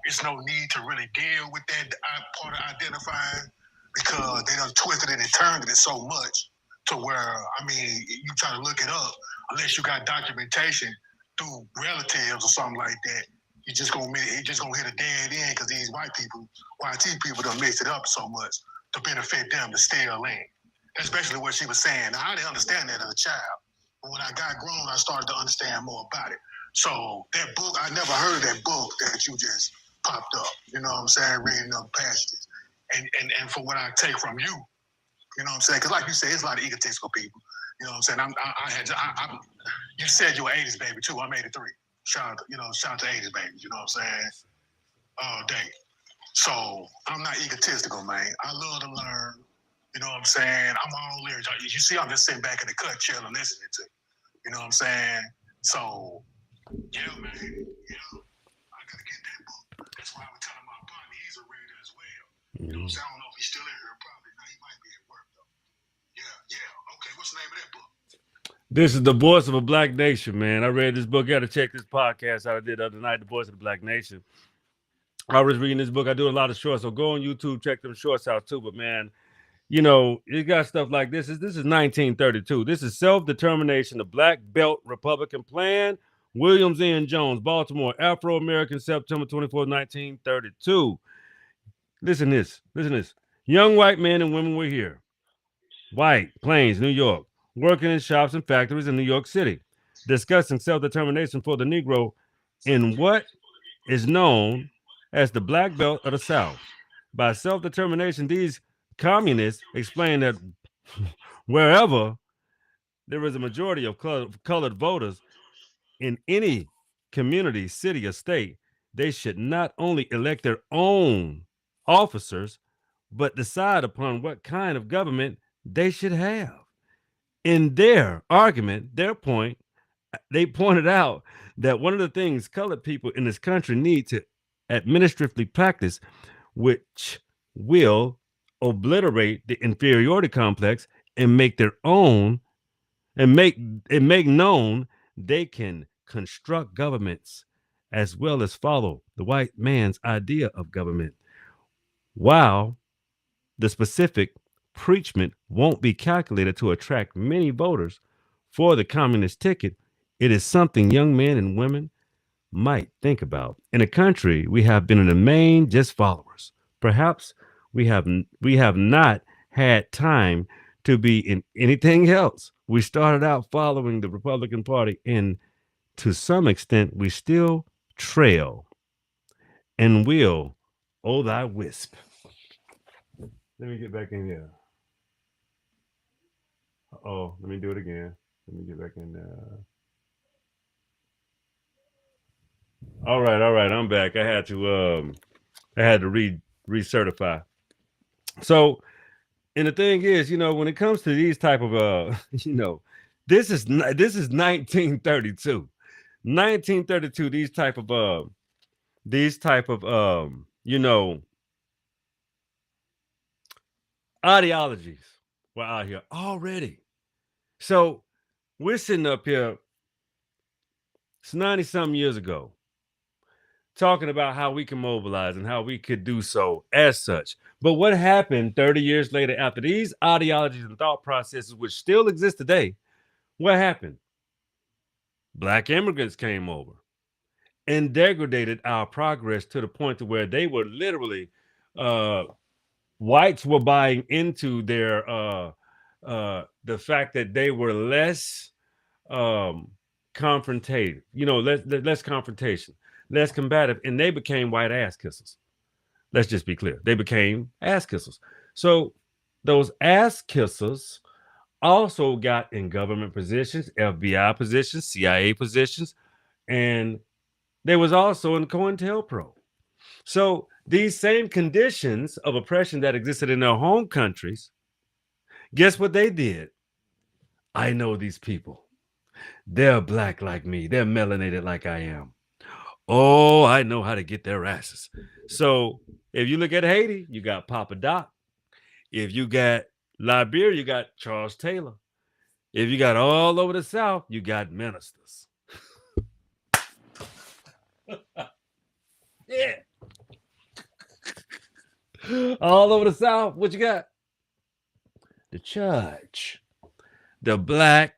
it's no need to really deal with that part of identifying because they done twisted it and turned it so much to where, you try to look it up, unless you got documentation through relatives or something like that, you just gonna hit a dead end because these YT people done mixed it up so much to benefit them to stay a lane. That's basically what she was saying. Now, I didn't understand that as a child. But when I got grown, I started to understand more about it. So that book, I never heard that book that you just popped up. You know what I'm saying? Reading up passages. And for what I take from you, you know what I'm saying? Because like you said, it's a lot of egotistical people. You know what I'm saying? You said you were 80s baby too. I'm 83. Shout out to 80s babies. You know what I'm saying? All day. So I'm not egotistical, man. I love to learn. You know what I'm saying? I'm all ears. You see, I'm just sitting back in the cut, chilling, listening to you. You know what I'm saying? So, yeah, man. I gotta get that book. That's why I was telling my partner he's a reader as well. You know what I'm saying? I don't know if he's still in here. Probably not. He might be at work though. Yeah. Okay, what's the name of that book? This is The Voice of a Black Nation, man. I read this book. Got to check this podcast out I did the other night, The Voice of the Black Nation. I was reading this book. I do a lot of shorts, so go on YouTube, check them shorts out too. But man, you know, you got stuff like this. This is 1932. This is Self-Determination, the Black Belt Republican Plan. Williams N. Jones, Baltimore, Afro-American, September 24, 1932. Listen this. Young white men and women were here. White, Plains, New York, working in shops and factories in New York City, discussing self-determination for the Negro in what is known as the Black Belt of the South. By self-determination, these communists explain that wherever there is a majority of colored voters in any community, city, or state, they should not only elect their own officers, but decide upon what kind of government they should have. In their argument, they pointed out that one of the things colored people in this country need to administratively practice, which will obliterate the inferiority complex and make their own and make known they can construct governments as well as follow the white man's idea of government. While the specific preachment won't be calculated to attract many voters for the communist ticket, it is something young men and women might think about. In a country, we have been in the main just followers. Perhaps we have not had time to be in anything else. We started out following the Republican Party, and to some extent, we still trail and will, oh thy wisp. Let me get back in here. Oh, let me do it again. Let me get back in there. All right, I'm back. I had to recertify. So, and the thing is, you know, when it comes to these type of you know, this is 1932. 1932, these type of you know, ideologies were out here already. So we're sitting up here, it's 90-something years ago, talking about how we can mobilize and how we could do so as such. But what happened 30 years later after these ideologies and thought processes, which still exist today, what happened? Black immigrants came over and degraded our progress to the point to where they were literally, whites were buying into their, the fact that they were less confrontative, you know, less confrontation, less combative, and they became white ass kissers. Let's just be clear. They became ass kissers. So those ass kissers also got in government positions, FBI positions, CIA positions, and they was also in COINTELPRO. So these same conditions of oppression that existed in their home countries, guess what they did? I know these people. They're black like me. They're melanated like I am. Oh, I know how to get their asses. So if you look at Haiti, you got Papa Doc. If you got Liberia, you got Charles Taylor. If you got all over the South, you got ministers. Yeah. All over the South, what you got? The church. The black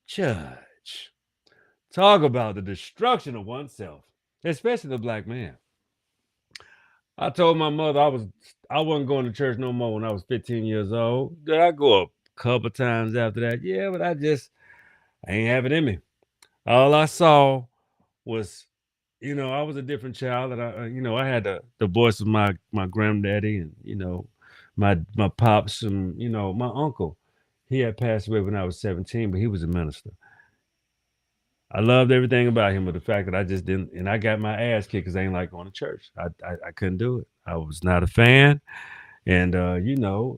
church. Talk about the destruction of oneself. especially the black man. I told my mother I wasn't going to church no more when I was 15 years old. Did I go a couple times after that? Yeah, but I ain't have it in me. All I saw was, I was a different child, and I had the voice of my granddaddy, and my pops, and my uncle. He had passed away when I was 17, but he was a minister. I loved everything about him, but the fact that I just didn't, and I got my ass kicked because I ain't like going to church. I couldn't do it. I was not a fan, and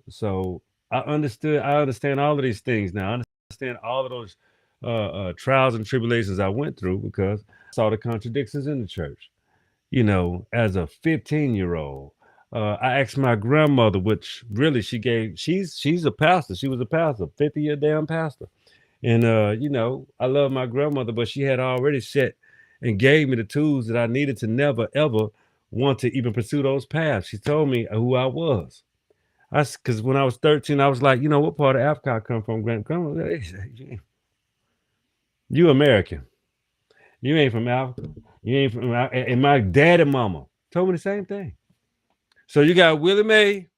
so I understand all of these things now. I understand all of those trials and tribulations I went through because I saw the contradictions in the church. As a 15-year-old, I asked my grandmother, which really she's a pastor. She was a pastor, 50-year damn pastor. And I love my grandmother, but she had already set and gave me the tools that I needed to never ever want to even pursue those paths. She told me who I was. Because when I was 13, I was like, what part of Africa I come from, grandma? You American. You ain't from Africa. You ain't from. And my dad and mama told me the same thing. So you got Willie Mae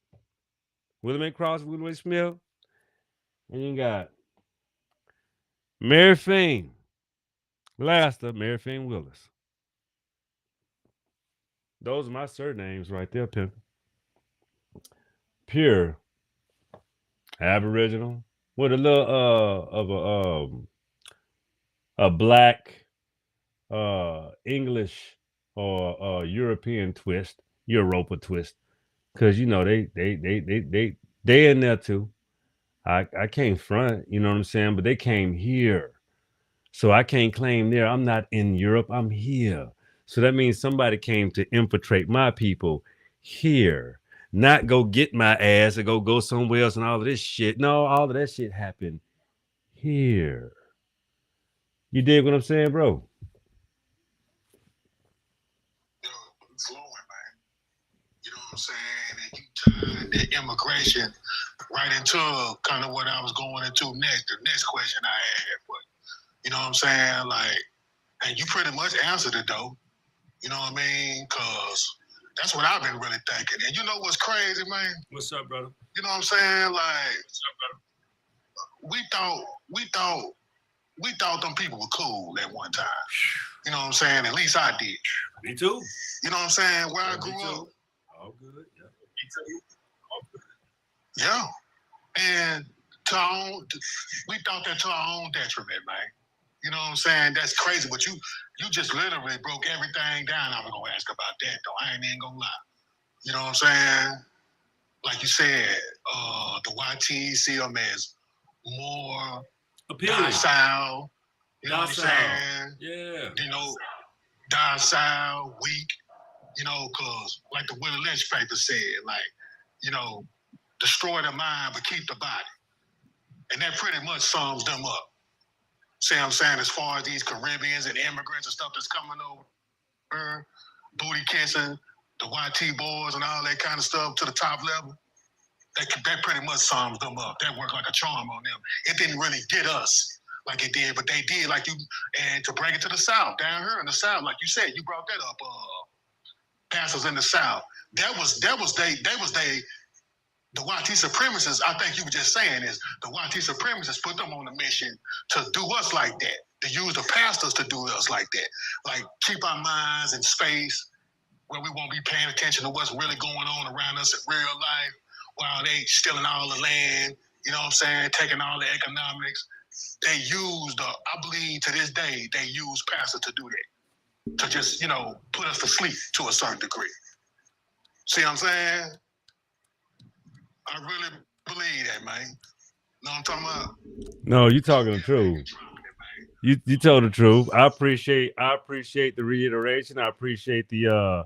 Cross, Willie Mae Smith, and you got Mary Fane, Laster, Mary Fane Willis. Those are my surnames right there, pimp. Pure Aboriginal with a little of a black English or European twist, Europa twist, because they in there too. I came front, you know what I'm saying, but they came here. So I can't claim there. I'm not in Europe. I'm here. So that means somebody came to infiltrate my people here, not go get my ass or go somewhere else and all of this shit. No, all of that shit happened here. You dig what I'm saying, bro? Flowing, man. You know what I'm saying? And you tied that immigration right into kind of what I was going into next. The next question I had, but you know what I'm saying? Like, and you pretty much answered it though. You know what I mean? Cause that's what I've been really thinking. And you know what's crazy, man? What's up, brother? You know what I'm saying? Like, we thought we thought them people were cool at one time. You know what I'm saying? At least I did. Me too. You know what I'm saying? Where I grew up. All good. Yeah. Me too. All good. Yeah. And we thought that to our own detriment, man. You know what I'm saying? That's crazy. But you just literally broke everything down. I was gonna ask about that though. I ain't even gonna lie. You know what I'm saying? Like you said, the YT see them as more appealing, docile. You know what I'm saying? Yeah. You know, docile, weak. You know, cause like the Willie Lynch paper said, like, destroy the mind but keep the body. And that pretty much sums them up. See what I'm saying? As far as these Caribbeans and immigrants and stuff that's coming over, booty kissing, the YT boys and all that kind of stuff to the top level, that pretty much sums them up. That worked like a charm on them. It didn't really get us like it did, but they did like you. And to bring it to the South, down here in the South, like you said, you brought that up. Pastors in the South, that was they. The YT supremacists, I think you were just saying, is the YT supremacists put them on a mission to do us like that, to use the pastors to do us like that, like keep our minds in space where we won't be paying attention to what's really going on around us in real life while they stealing all the land, you know what I'm saying, taking all the economics. They used, I believe to this day, they use pastors to do that, to just, put us to sleep to a certain degree. See what I'm saying? I really believe that, man. Know what I'm talking about? No, you talking the truth. You told the truth. I appreciate the reiteration. I appreciate the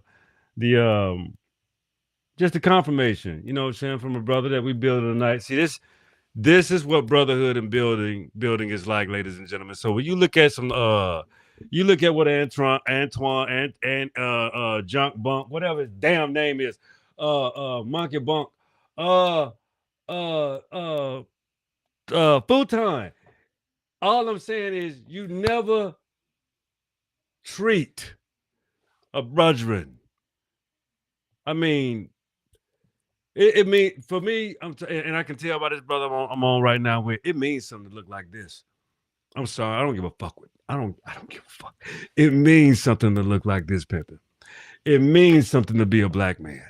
just the confirmation. You know what I'm saying, from a brother that we build tonight. See, this is what brotherhood and building is like, ladies and gentlemen. So when you look at you look at what Antoine and Junk Bunk, whatever his damn name is, Monkey Bunk, futon. All I'm saying is you never treat a brethren. I mean, it mean for me, and I can tell by this brother I'm on right now where it means something to look like this. I'm sorry, I don't give a fuck with. I don't give a fuck. It means something to look like this, Pimpin'. It means something to be a black man.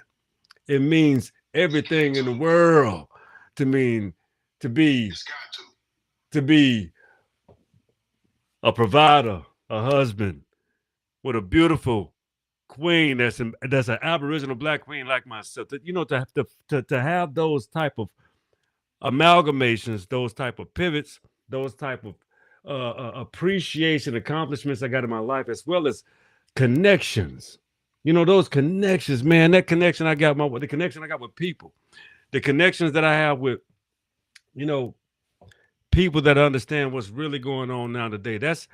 It means everything in the world to mean to be It's got to. to be a provider, a husband with a beautiful queen that's an Aboriginal black queen like myself. That you know to have those type of amalgamations, those type of pivots, those type of appreciation, accomplishments I got in my life, as well as connections. You know those connections, man. That connection I got the connection I got with people, the connections that I have with you know people that understand what's really going on now today. That's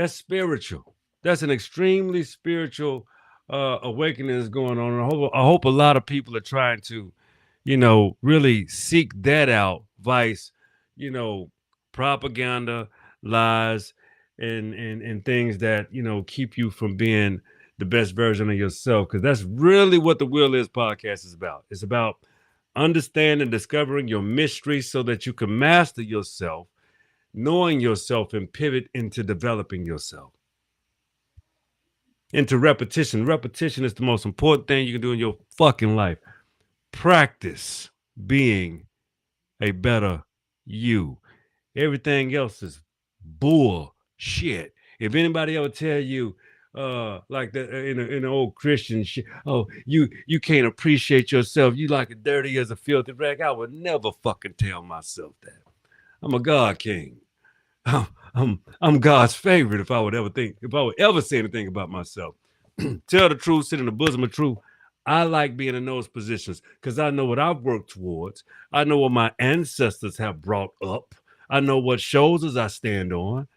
spiritual. That's an extremely spiritual awakening that's going on. And I hope a lot of people are trying to, really seek that out. Vice, you know, propaganda, lies, and things that keep you from being the best version of yourself. Because that's really what the Will Is podcast is about. It's about understanding, discovering your mystery so that you can master yourself, knowing yourself, and pivot into developing yourself. Into repetition. Repetition is the most important thing you can do in your fucking life. Practice being a better you. Everything else is bullshit. If anybody ever tell you, like that in the old Christian shit, oh, you can't appreciate yourself, you like it dirty as a filthy rag, I would never fucking tell myself that. I'm a God king. I'm God's favorite. If I would ever say anything about myself, tell the truth, sit in the bosom of truth. I like being in those positions because I know what I've worked towards. I know what my ancestors have brought up. I know what shoulders I stand on.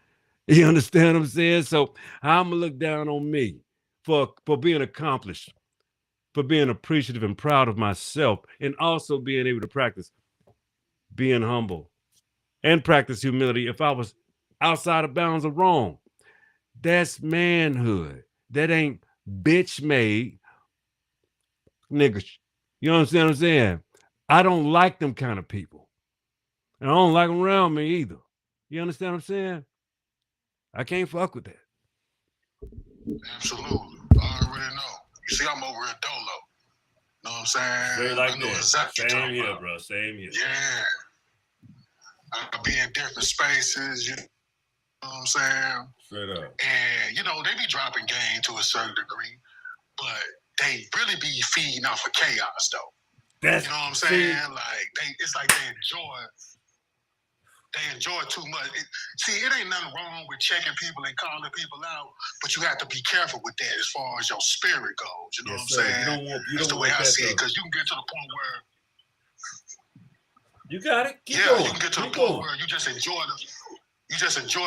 You understand what I'm saying? So I'm gonna look down on me for being accomplished, for being appreciative and proud of myself, and also being able to practice being humble and practice humility if I was outside of bounds of wrong. That's manhood. That ain't bitch made niggas. You understand what I'm saying? I don't like them kind of people. And I don't like them around me either. You understand what I'm saying? I can't fuck with that. Absolutely. I already know. You see, I'm over at Dolo. Know what I'm saying? Straight like I know that. exactly Same talking here, about. bro. Same here. Yeah. I be in different spaces, you know what I'm saying? Straight up. And, they be dropping game to a certain degree, but they really be feeding off of chaos, though. That's, you know what I'm saying? It's like they enjoy too much. It ain't nothing wrong with checking people and calling people out, but you have to be careful with that as far as your spirit goes. You know what I'm saying? That's the way I see it, because you can get to the point where you got it. Keep going. You can get to the point where you just enjoy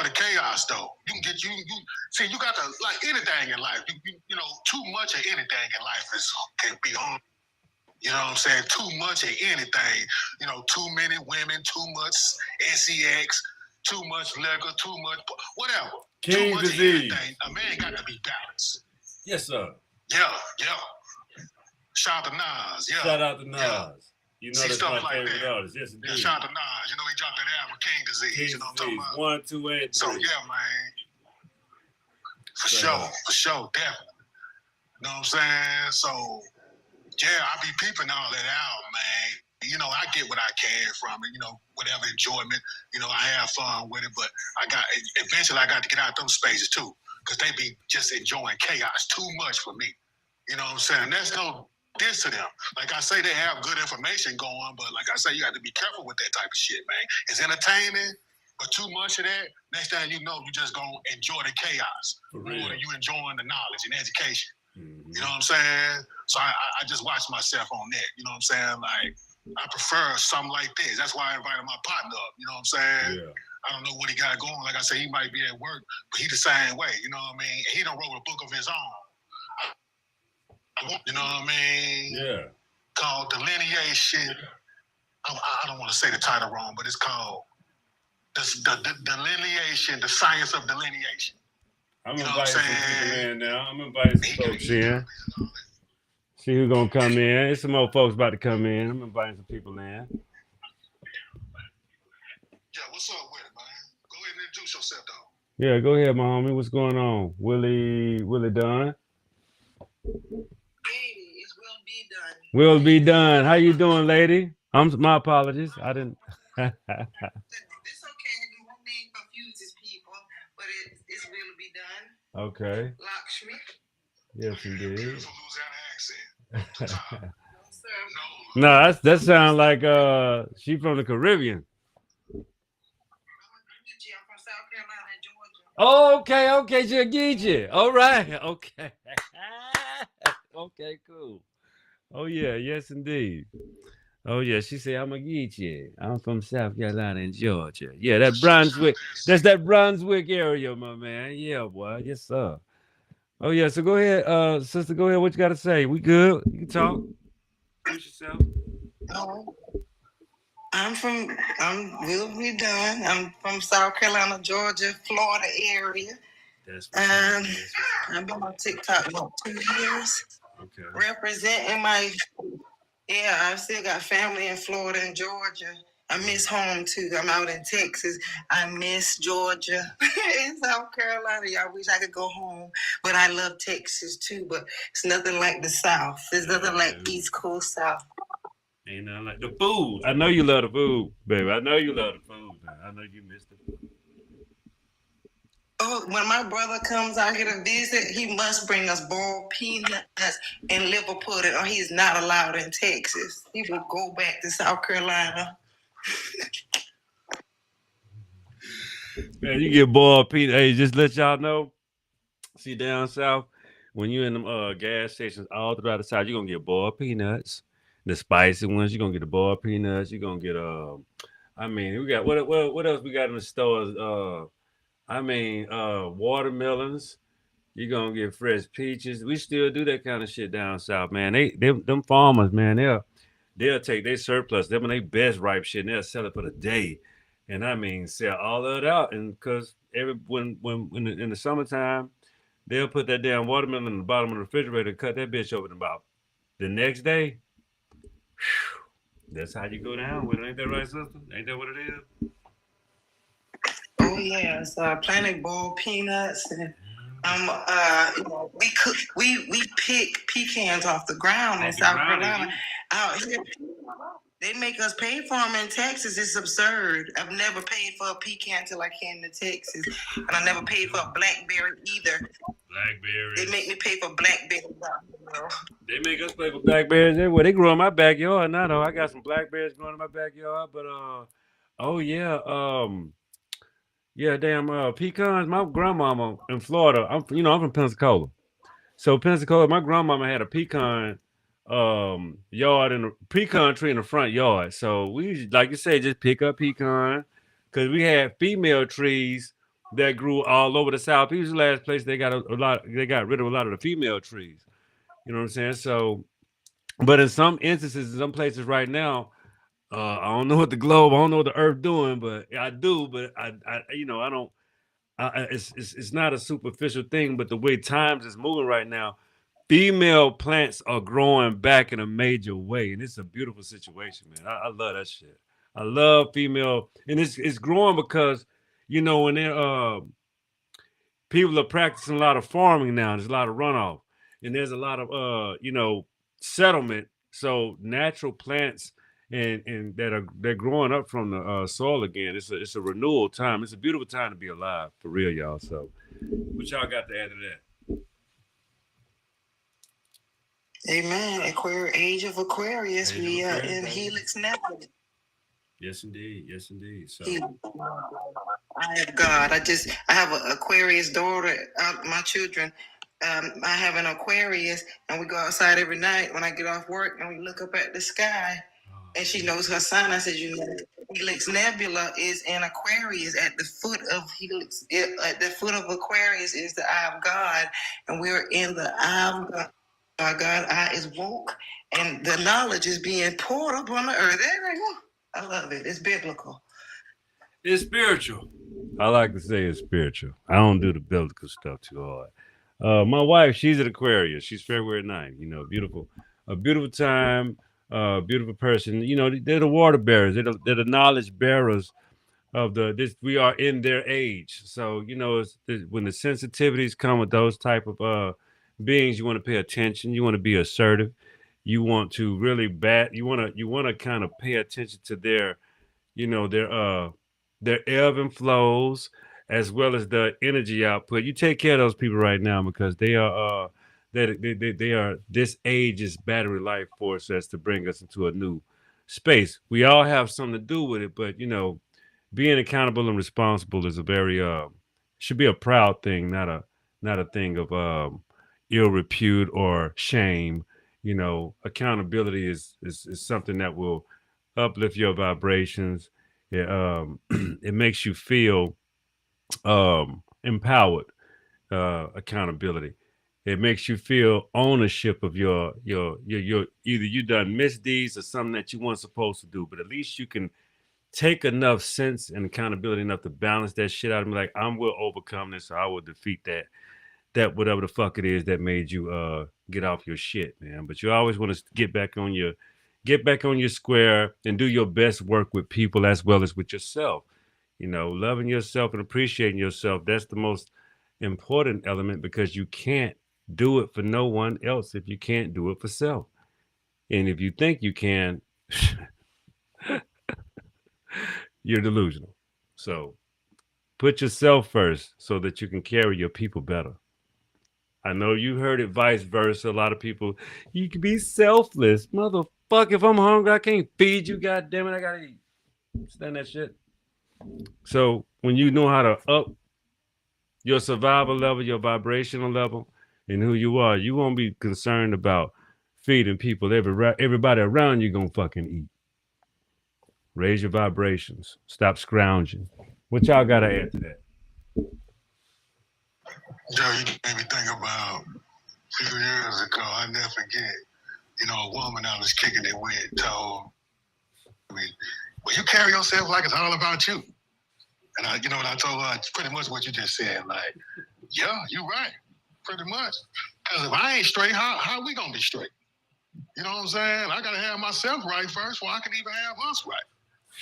the chaos, though. You got to, like anything in life. Too much of anything in life can be harmful. You know what I'm saying? Too much of anything. Too many women, too much sex, too much liquor, too much whatever. King too much disease. of anything. A man got to be balanced. Yes, sir. Yeah. Shout out to Nas. Yeah. Shout out to Nas. Yeah. You know that's my favorite artist. Yes, indeed. Yeah, shout out to Nas. He dropped that album, King Disease. King you know what I'm talking about? 1, 2, and 3. So, yeah, man. For sure. Definitely. You know what I'm saying? So, yeah, I be peeping all that out, man. I get what I can from it, whatever enjoyment, I have fun with it, but eventually I got to get out them spaces too, because they be just enjoying chaos too much for me. You know what I'm saying? That's no diss to them. Like I say, they have good information going, but like I say, you got to be careful with that type of shit, man. It's entertaining, but too much of that, next thing you know, you just gonna enjoy the chaos more than you enjoying the knowledge and education. Mm-hmm. You know what I'm saying? So I just watch myself on that. You know what I'm saying? Like, I prefer something like this. That's why I invited my partner up. You know what I'm saying? Yeah. I don't know what he got going. Like I said, he might be at work, but he the same way. You know what I mean? He done wrote a book of his own. You know what I mean? Yeah. Called Delineation. I don't want to say the title wrong, but it's called the Delineation, the Science of Delineation. I'm You know what I'm inviting some people saying? in now. I'm inviting some folks in. See who's gonna come in. There's some more folks about to come in. I'm inviting some people in. Yeah, what's up with it, man? Go ahead and introduce yourself, though. Yeah, go ahead, my homie. What's going on? Willie Dunn. Baby, it will be done. Will be done. How you doing, lady? My apologies. I didn't. It's okay. My name confuses people, but it's will be done. Okay. Lakshmi. Yes, indeed. Beautiful Louisiana accent. No, sir. No, that sounds like she from the Caribbean. I'm from South Carolina and Georgia. Okay, Jagiji. All right. Okay. Okay, cool. Oh yeah, yes indeed. Oh yeah, she said I'm a Geechee. I'm from South Carolina and Georgia. Yeah, that Brunswick. That's that Brunswick area, my man. Yeah, boy. Yes, sir. Oh yeah, so go ahead, sister. Go ahead. What you got to say? We good? You can talk. Introduce yourself. Oh, I'm will be done. I'm from South Carolina, Georgia, Florida area. That's I've been on TikTok about 2 years. Okay. Representing I've still got family in Florida and Georgia. I miss home too. I'm out in Texas. I miss Georgia and South Carolina. Y'all wish I could go home, but I love Texas too. But it's nothing like the South. There's nothing like East Coast South. Ain't nothing like the food. I know you love the food, baby. I know you love the food, man. I know you miss the food. Oh, when my brother comes out here to visit, he must bring us boiled peanuts and liver pudding, or he's not allowed in Texas. He will go back to South Carolina. Man, you get boiled peanut. Hey, just let y'all know. See down south, when you in them gas stations all throughout the south, you're gonna get boiled peanuts. The spicy ones, you're gonna get the boiled peanuts. You're gonna get I mean, we got what else we got in the stores? Watermelons. You're gonna get fresh peaches. We still do that kind of shit down south, man. Them farmers, man, they'll take their surplus, them and they best ripe shit, and they'll sell it for the day. And I mean, sell all of it out. And because when in the summertime, they'll put that damn watermelon in the bottom of the refrigerator and cut that bitch open about the next day. Whew, that's how you go down with it. Ain't that right, sister? Ain't that what it is? Oh yes, planting boiled peanuts and we pick pecans off the ground in South Carolina. Out here, they make us pay for them in Texas. It's absurd. I've never paid for a pecan till I came to Texas, and I never paid for a blackberry either. Blackberries. They make me pay for blackberries. They make us pay for blackberries everywhere. They grow in my backyard now, though. I got some blackberries growing in my backyard, but oh yeah, yeah, damn, pecans. My grandmama in Florida. I'm from Pensacola. So Pensacola, my grandmama had a pecan yard and a pecan tree in the front yard. So we, like you say, just pick up pecan because we had female trees that grew all over the South. These the last place they got a lot. They got rid of a lot of the female trees. You know what I'm saying? So, but in some instances, in some places right now, I don't know what the globe, I don't know what the earth doing, but I do. But I don't. It's not a superficial thing, but the way times is moving right now, female plants are growing back in a major way, and it's a beautiful situation, man. I love that shit. I love female, and it's growing because when they're people are practicing a lot of farming now. There's a lot of runoff, and there's a lot of settlement. So natural plants and they're growing up from the soil again. It's a renewal time. It's a beautiful time to be alive, for real, y'all. So, what y'all got to add to that? Amen. Age of Aquarius. We are in Helix Nebula. Yes, indeed. Yes, indeed. So I have God. I have an Aquarius daughter. My children. I have an Aquarius, and we go outside every night when I get off work, and we look up at the sky. And she knows her sign. I said, Helix Nebula is in Aquarius. At the foot of Helix, at the foot of Aquarius is the eye of God, and we're in the eye of God. Our God eye is woke, and the knowledge is being poured upon the earth. I love it. It's biblical. It's spiritual. I like to say it's spiritual. I don't do the biblical stuff too hard. My wife, she's an Aquarius. She's February 9th. You know, beautiful, a beautiful time, beautiful person. You know, they're the water bearers. They're the knowledge bearers of the this. We are in their age, so you know, when the sensitivities come with those type of beings, you want to pay attention. You want to be assertive. You want to really bat. You want to kind of pay attention to their ebb and flows as well as the energy output. You take care of those people right now because they are they are this age's battery life force as to bring us into a new space. We all have something to do with it, but you know, being accountable and responsible is a very should be a proud thing, not a thing of ill repute or shame. You know, accountability is something that will uplift your vibrations. It makes you feel empowered. Accountability. It makes you feel ownership of your either you done misdeeds or something that you weren't supposed to do, but at least you can take enough sense and accountability enough to balance that shit out of me. Like I will overcome this, or I will defeat that whatever the fuck it is that made you get off your shit, man. But you always want to get back on your square and do your best work with people as well as with yourself. You know, loving yourself and appreciating yourself. That's the most important element because you can't do it for no one else if you can't do it for self. And if you think you can, you're delusional. So put yourself first so that you can carry your people better. I know you heard it vice versa. A lot of people, you can be selfless. Motherfucker, if I'm hungry, I can't feed you. God damn it, I gotta eat. Stand that shit. So when you know how to up your survival level, your vibrational level, and who you are, you won't be concerned about feeding people. Everybody around you gonna fucking eat. Raise your vibrations. Stop scrounging. What y'all gotta add to that? Joe, you made me think about a few years ago. I never forget. You know, a woman I was kicking it with told me, "Well, you carry yourself like it's all about you." And I, you know what I told her? Pretty much what you just said. Like, yeah, you're right. Pretty much. Because if I ain't straight, how we gonna be straight? You know what I'm saying? I gotta have myself right first before I can even have us right.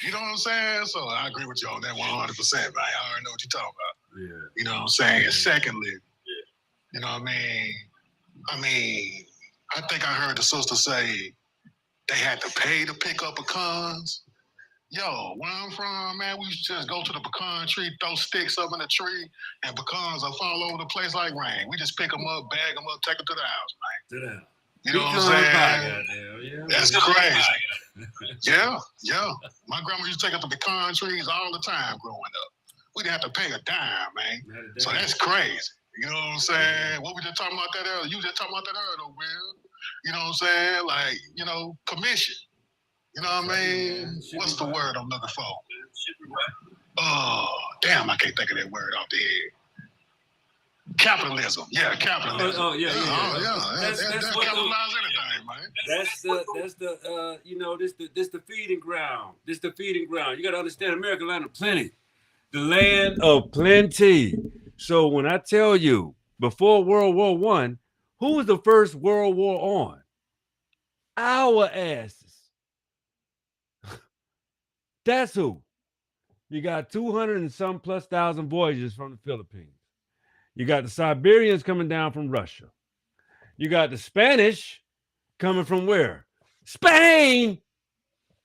You know what I'm saying? So I agree with you on that 100%, right? I already know what you're talking about. Yeah. You know what I'm saying? And secondly, you know what I mean? I think I heard the sister say they had to pay to pick up pecans. Yo, where I'm from, man, we used to just go to the pecan tree, throw sticks up in the tree, and pecans will fall over the place like rain. We just pick them up, bag them up, take them to the house, man. You know what I'm saying? That's crazy. Yeah. My grandma used to take up the pecan trees all the time growing up. We didn't have to pay a dime, man. So that's crazy. You know what I'm saying? What we just talking about that earlier? You just talking about that earlier, Will. You know what I'm saying? Like, you know, commission. You know what I mean? What's the word I'm looking for? Oh, damn, I can't think of that word off the head. Capitalism. Yeah, capitalism. Yeah. That's capitalize anything, man. That's the this the feeding ground. This the feeding ground. You gotta understand America, land of plenty. The land of plenty. So when I tell you before World War One, who was the first World War on? Our asses. That's who. You got 200 and some plus thousand voyages from the Philippines. You got the Siberians coming down from Russia. You got the Spanish coming from where? Spain.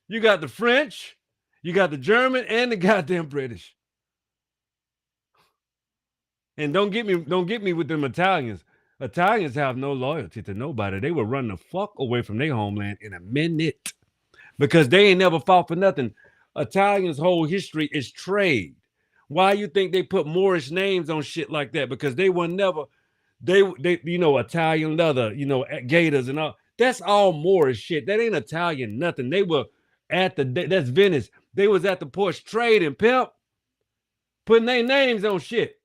You got the French. You got the German and the goddamn British. And don't get me with them Italians. Italians have no loyalty to nobody. They will run the fuck away from their homeland in a minute because they ain't never fought for nothing. Italians' whole history is trade. Why you think they put Moorish names on shit like that? Because they were never, they Italian leather, gators and all. That's all Moorish shit. That ain't Italian nothing. They were that's Venice. They was at the ports trading, pimp, putting their names on shit.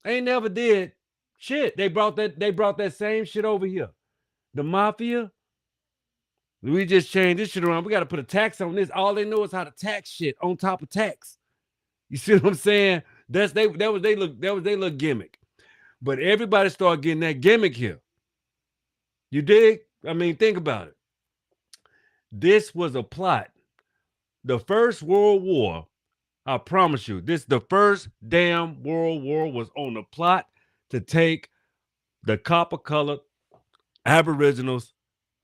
They never did shit. They brought that same shit over here. The mafia. We just changed this shit around. We got to put a tax on this. All they know is how to tax shit on top of tax. You see what I'm saying? That was they little gimmick. But everybody started getting that gimmick here. You dig? I mean, think about it. This was a plot. The first World War, I promise you, the first damn World War was on the plot to take the copper colored Aboriginals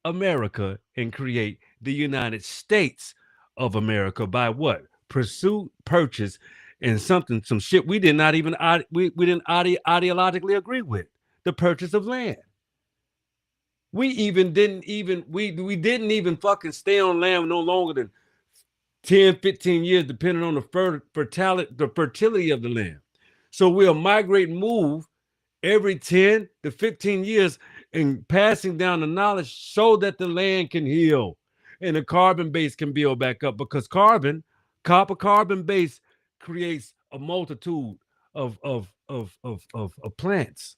America and create the United States of America by what? Pursuit, purchase, and some shit we did not even we didn't ideologically agree with. The purchase of land. We didn't even fucking stay on land no longer than 10, 15 years, depending on the fertility of the land. So we'll migrate and move every 10 to 15 years and passing down the knowledge so that the land can heal and the carbon base can build back up, because carbon base creates a multitude of plants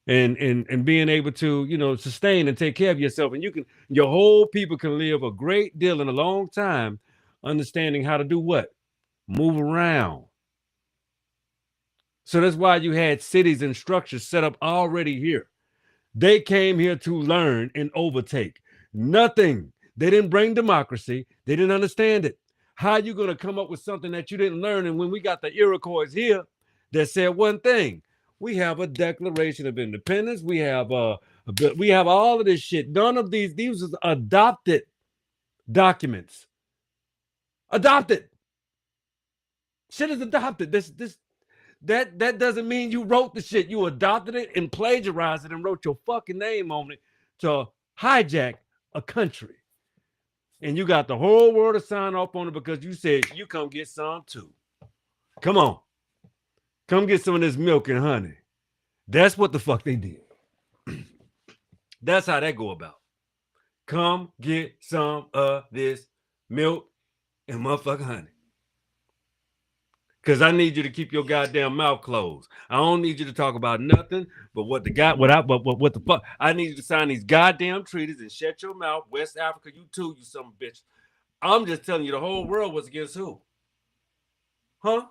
and being able to sustain and take care of yourself, and your whole people can live a great deal in a long time, understanding how to do what? Move around. So that's why you had cities and structures set up already here. They came here to learn and overtake. Nothing. They didn't bring democracy. They didn't understand it. How are you going to come up with something that you didn't learn? And when we got the Iroquois here that said one thing, we have a Declaration of Independence. We have all of this shit. None of these are adopted documents. Adopted. Shit is adopted. That doesn't mean you wrote the shit. You adopted it and plagiarized it and wrote your fucking name on it to hijack a country. And you got the whole world to sign off on it because you said you come get some too. Come on. Come get some of this milk and honey. That's what the fuck they did. That's how that go about. Come get some of this milk and motherfucking honey. Because I need you to keep your goddamn mouth closed. I don't need you to talk about nothing but what the fuck. I need you to sign these goddamn treaties and shut your mouth. West Africa, you too, you some bitch. I'm just telling you, the whole world was against who? Huh?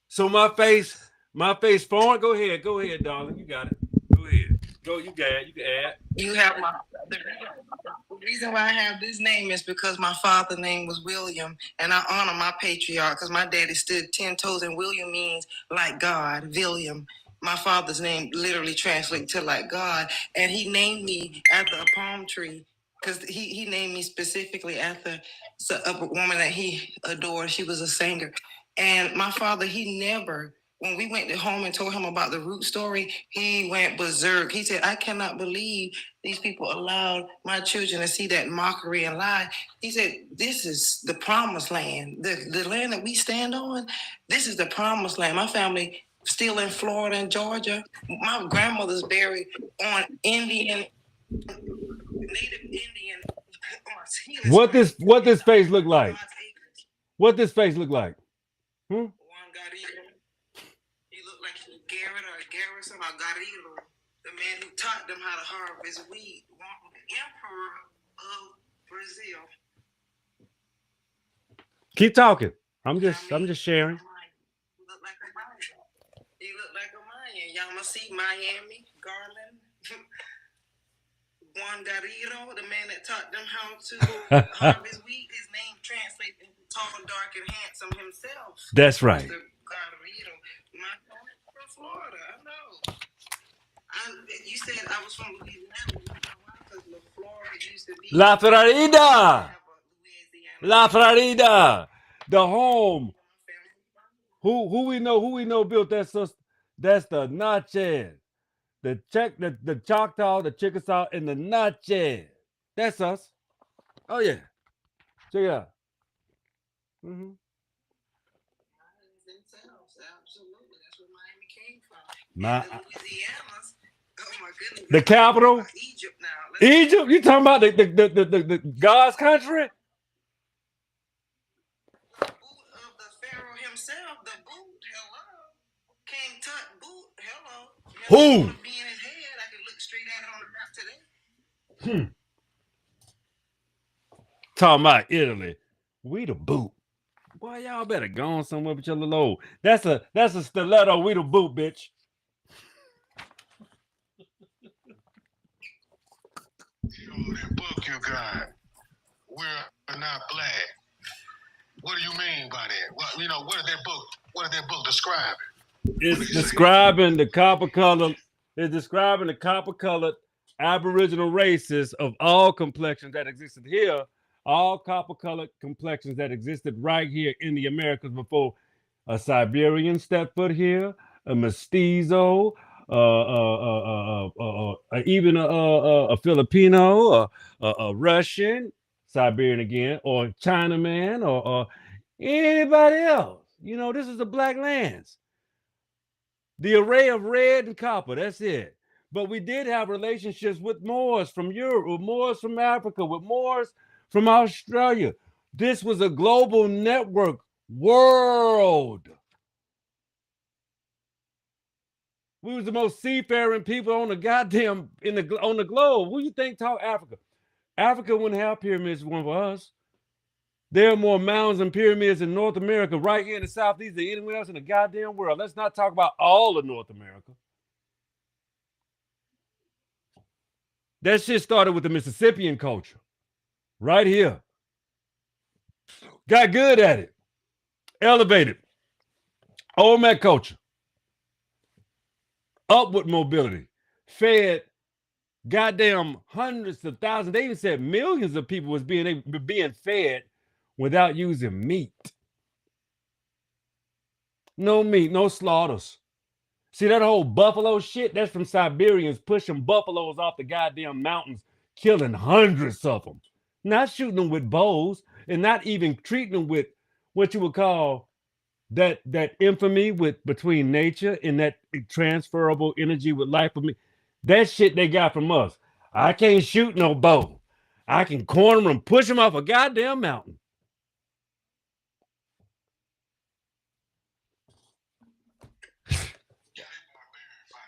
So my face foreign. Go ahead, darling. You got it. Go ahead. Go, you got it. You can add. You have the reason why I have this name is because my father's name was William, and I honor my patriarch because my daddy stood 10 toes, and William means like God, William. My father's name literally translates to like God, and he named me after a palm tree because he named me specifically after a woman that he adored. She was a singer. And my father, when we went to home and told him about the root story, he went berserk. He said, I cannot believe these people allowed my children to see that mockery and lie. He said, this is the promised land. The land that we stand on, this is the promised land. My family still in Florida and Georgia. My grandmother's buried on Native Indian. What this face look like? What this face look like? Juan Garrido. He looked like Garrett or Garrison or Garrido, the man who taught them how to harvest wheat, the emperor of Brazil. Keep talking. I'm just sharing. He looked like a Mayan. Yamasee, Miami, Garland. Juan Garrido, the man that taught them how to harvest wheat. His name translates into tall, dark, and handsome himself. That's right. Garrido. My from Florida, I know. You said I was from Louisiana. Because Florida used to be La Florida. La Florida. The home. Who we know built that sister? That's the Natchez. The Choctaw, the Chickasaw, and the Natchez. That's us. Oh yeah. Check it out. Mm-hmm. Absolutely. That's where Miami came from. Louisiana's, oh my goodness. The capital? Egypt now. Egypt? You talking about the God's country? The boot of the Pharaoh himself, the boot, hello. King Tut boot, hello. Who? Be in his head. I can look straight at it on the map today. Talking about Italy. We the boot. Boy, y'all better go on somewhere with your little old. That's a stiletto weedle boot, bitch. That book you got, We're Not Black. What do you mean by that? What is that book describing? It's describing the copper colored. It's describing the copper colored Aboriginal races of all complexions that existed here, all copper colored complexions that existed right here in the Americas before a Siberian stepped foot here, a mestizo, even a Filipino, a Russian, Siberian again, or Chinaman, or anybody else. You know, this is the black lands. The array of red and copper, that's it. But we did have relationships with Moors from Europe, with Moors from Africa, with Moors from Australia. This was a global network world. We was the most seafaring people on the goddamn on the globe. Who you think taught Africa? Africa wouldn't have pyramids one for us. There are more mounds and pyramids in North America right here in the Southeast than anywhere else in the goddamn world. Let's not talk about all of North America. That shit started with the Mississippian culture. Right here. Got good at it. Elevated. Olmec culture. Upward mobility. Fed goddamn hundreds of thousands. They even said millions of people was being fed without using meat. No meat, no slaughters. See that whole buffalo shit? That's from Siberians pushing buffaloes off the goddamn mountains, killing hundreds of them. Not shooting them with bows and not even treating them with what you would call that infamy with between nature and that transferable energy with life of me. That shit they got from us. I can't shoot no bow. I can corner them, push them off a goddamn mountain.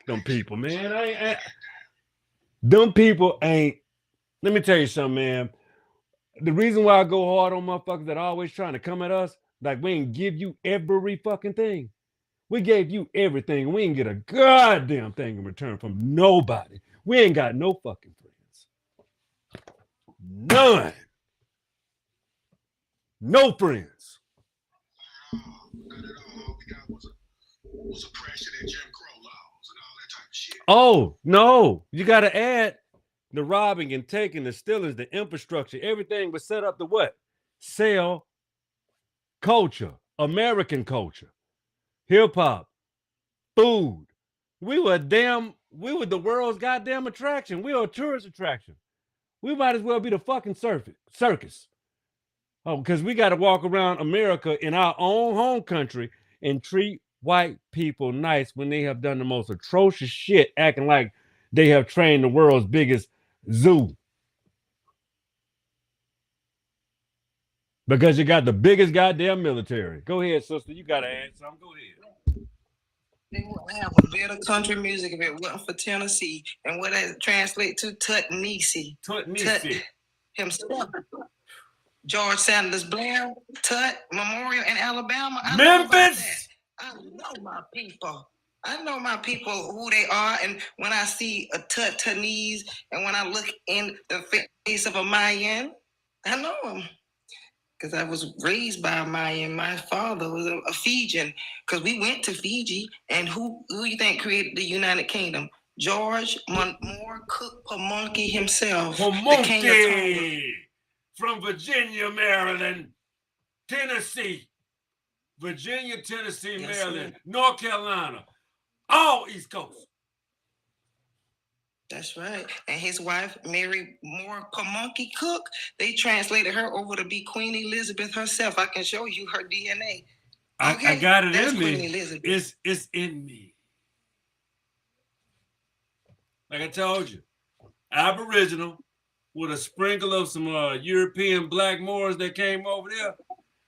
Them people, man. Them people ain't. Let me tell you something, man. The reason why I go hard on motherfuckers that are always trying to come at us, like we ain't give you every fucking thing. We gave you everything. We ain't get a goddamn thing in return from nobody. We ain't got no fucking friends. None. No friends. Not at all. All we got was oppression and Jim Crow laws and all that type of shit. Oh, no. You got to add the robbing and taking, the stealing, the infrastructure. Everything was set up to what? Sell culture, American culture, hip hop, food. We were the world's goddamn attraction. We were a tourist attraction. We might as well be the fucking circus. Oh, because we got to walk around America in our own home country and treat white people nice when they have done the most atrocious shit, acting like they have trained the world's biggest zoo. Because you got the biggest goddamn military. Go ahead, sister. You got to add something. Go ahead. They wouldn't have a better country music if it wasn't for Tennessee. And what that translate to Tut-Nisi. Tut himself. George Sanders Blair, Tut Memorial in Alabama. Memphis. I know my people. I know my people, who they are. And when I see a Tut-Tanese and when I look in the face of a Mayan, I know them. Because I was raised by a Mayan. My father was a Fijian. Because we went to Fiji. And who you think created the United Kingdom? George Moore Cook Pamunkey himself. Pamunkey from Virginia, Maryland, Tennessee. Virginia, Tennessee, yes, Maryland, North Carolina. All East Coast. That's right. And his wife, Mary Moore Pamunkey Cook, they translated her over to be Queen Elizabeth herself. I can show you her DNA. Okay? I got it. That's in Queen me. Elizabeth. It's in me. Like I told you, Aboriginal with a sprinkle of some European black Moors that came over there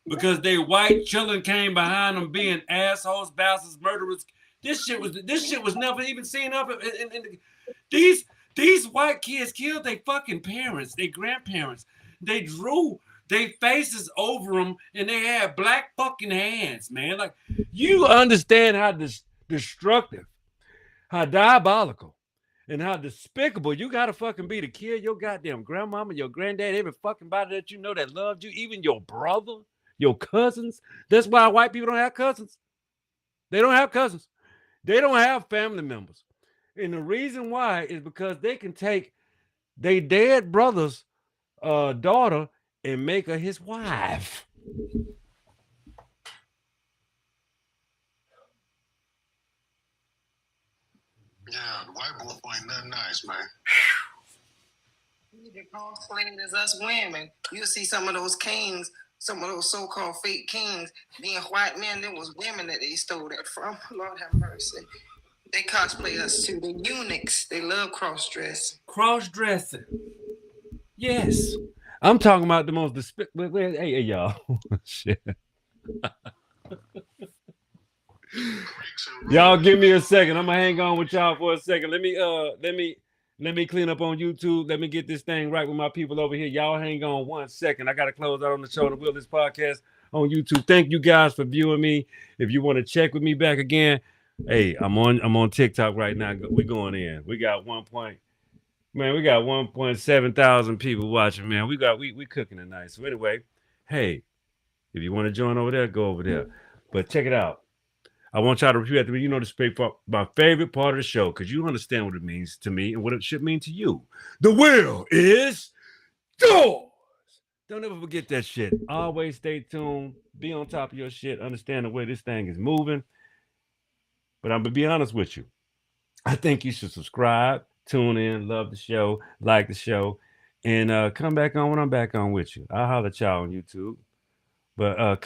because they white children came behind them being assholes, bastards, murderers. This shit was never even seen up in these white kids killed their fucking parents, their grandparents. They drew They faces over them, and they have black fucking hands, man. Like, you understand how destructive, how diabolical, and how despicable you gotta fucking be to kill your goddamn grandmama, your granddad, every fucking body that you know that loved you, even your brother, your cousins. That's why white people don't have cousins. They don't have cousins. They don't have family members. And the reason why is because they can take their dead brother's daughter and make her his wife. Yeah, the white boy ain't nothing nice, man. They cosplaying as us women. You see some of those kings, some of those so-called fake kings being white men. There was women that they stole that from. Lord have mercy. They cosplay us too. They eunuchs. They love cross-dressing. Cross-dressing. Yes. I'm talking about the most despicable. Hey, y'all. Shit. Y'all give me a second. I'm gonna hang on with y'all for a second. Let me clean up on YouTube. Let me get this thing right with my people over here. Y'all hang on 1 second. I gotta close out on the show to build this podcast on YouTube. Thank you guys for viewing me. If you want to check with me back again, hey, I'm on TikTok right now. We're going in. We got 1.7 thousand people watching, man. We cooking tonight. So anyway, hey, if you want to join over there, go over there. But check it out. I want y'all to repeat after me. You know my favorite part of the show, because you understand what it means to me and what it should mean to you. The world is yours. Don't ever forget that shit. Always stay tuned. Be on top of your shit. Understand the way this thing is moving. But I'm going to be honest with you. I think you should subscribe, tune in, love the show, like the show, and come back on when I'm back on with you. I'll holler at y'all on YouTube. But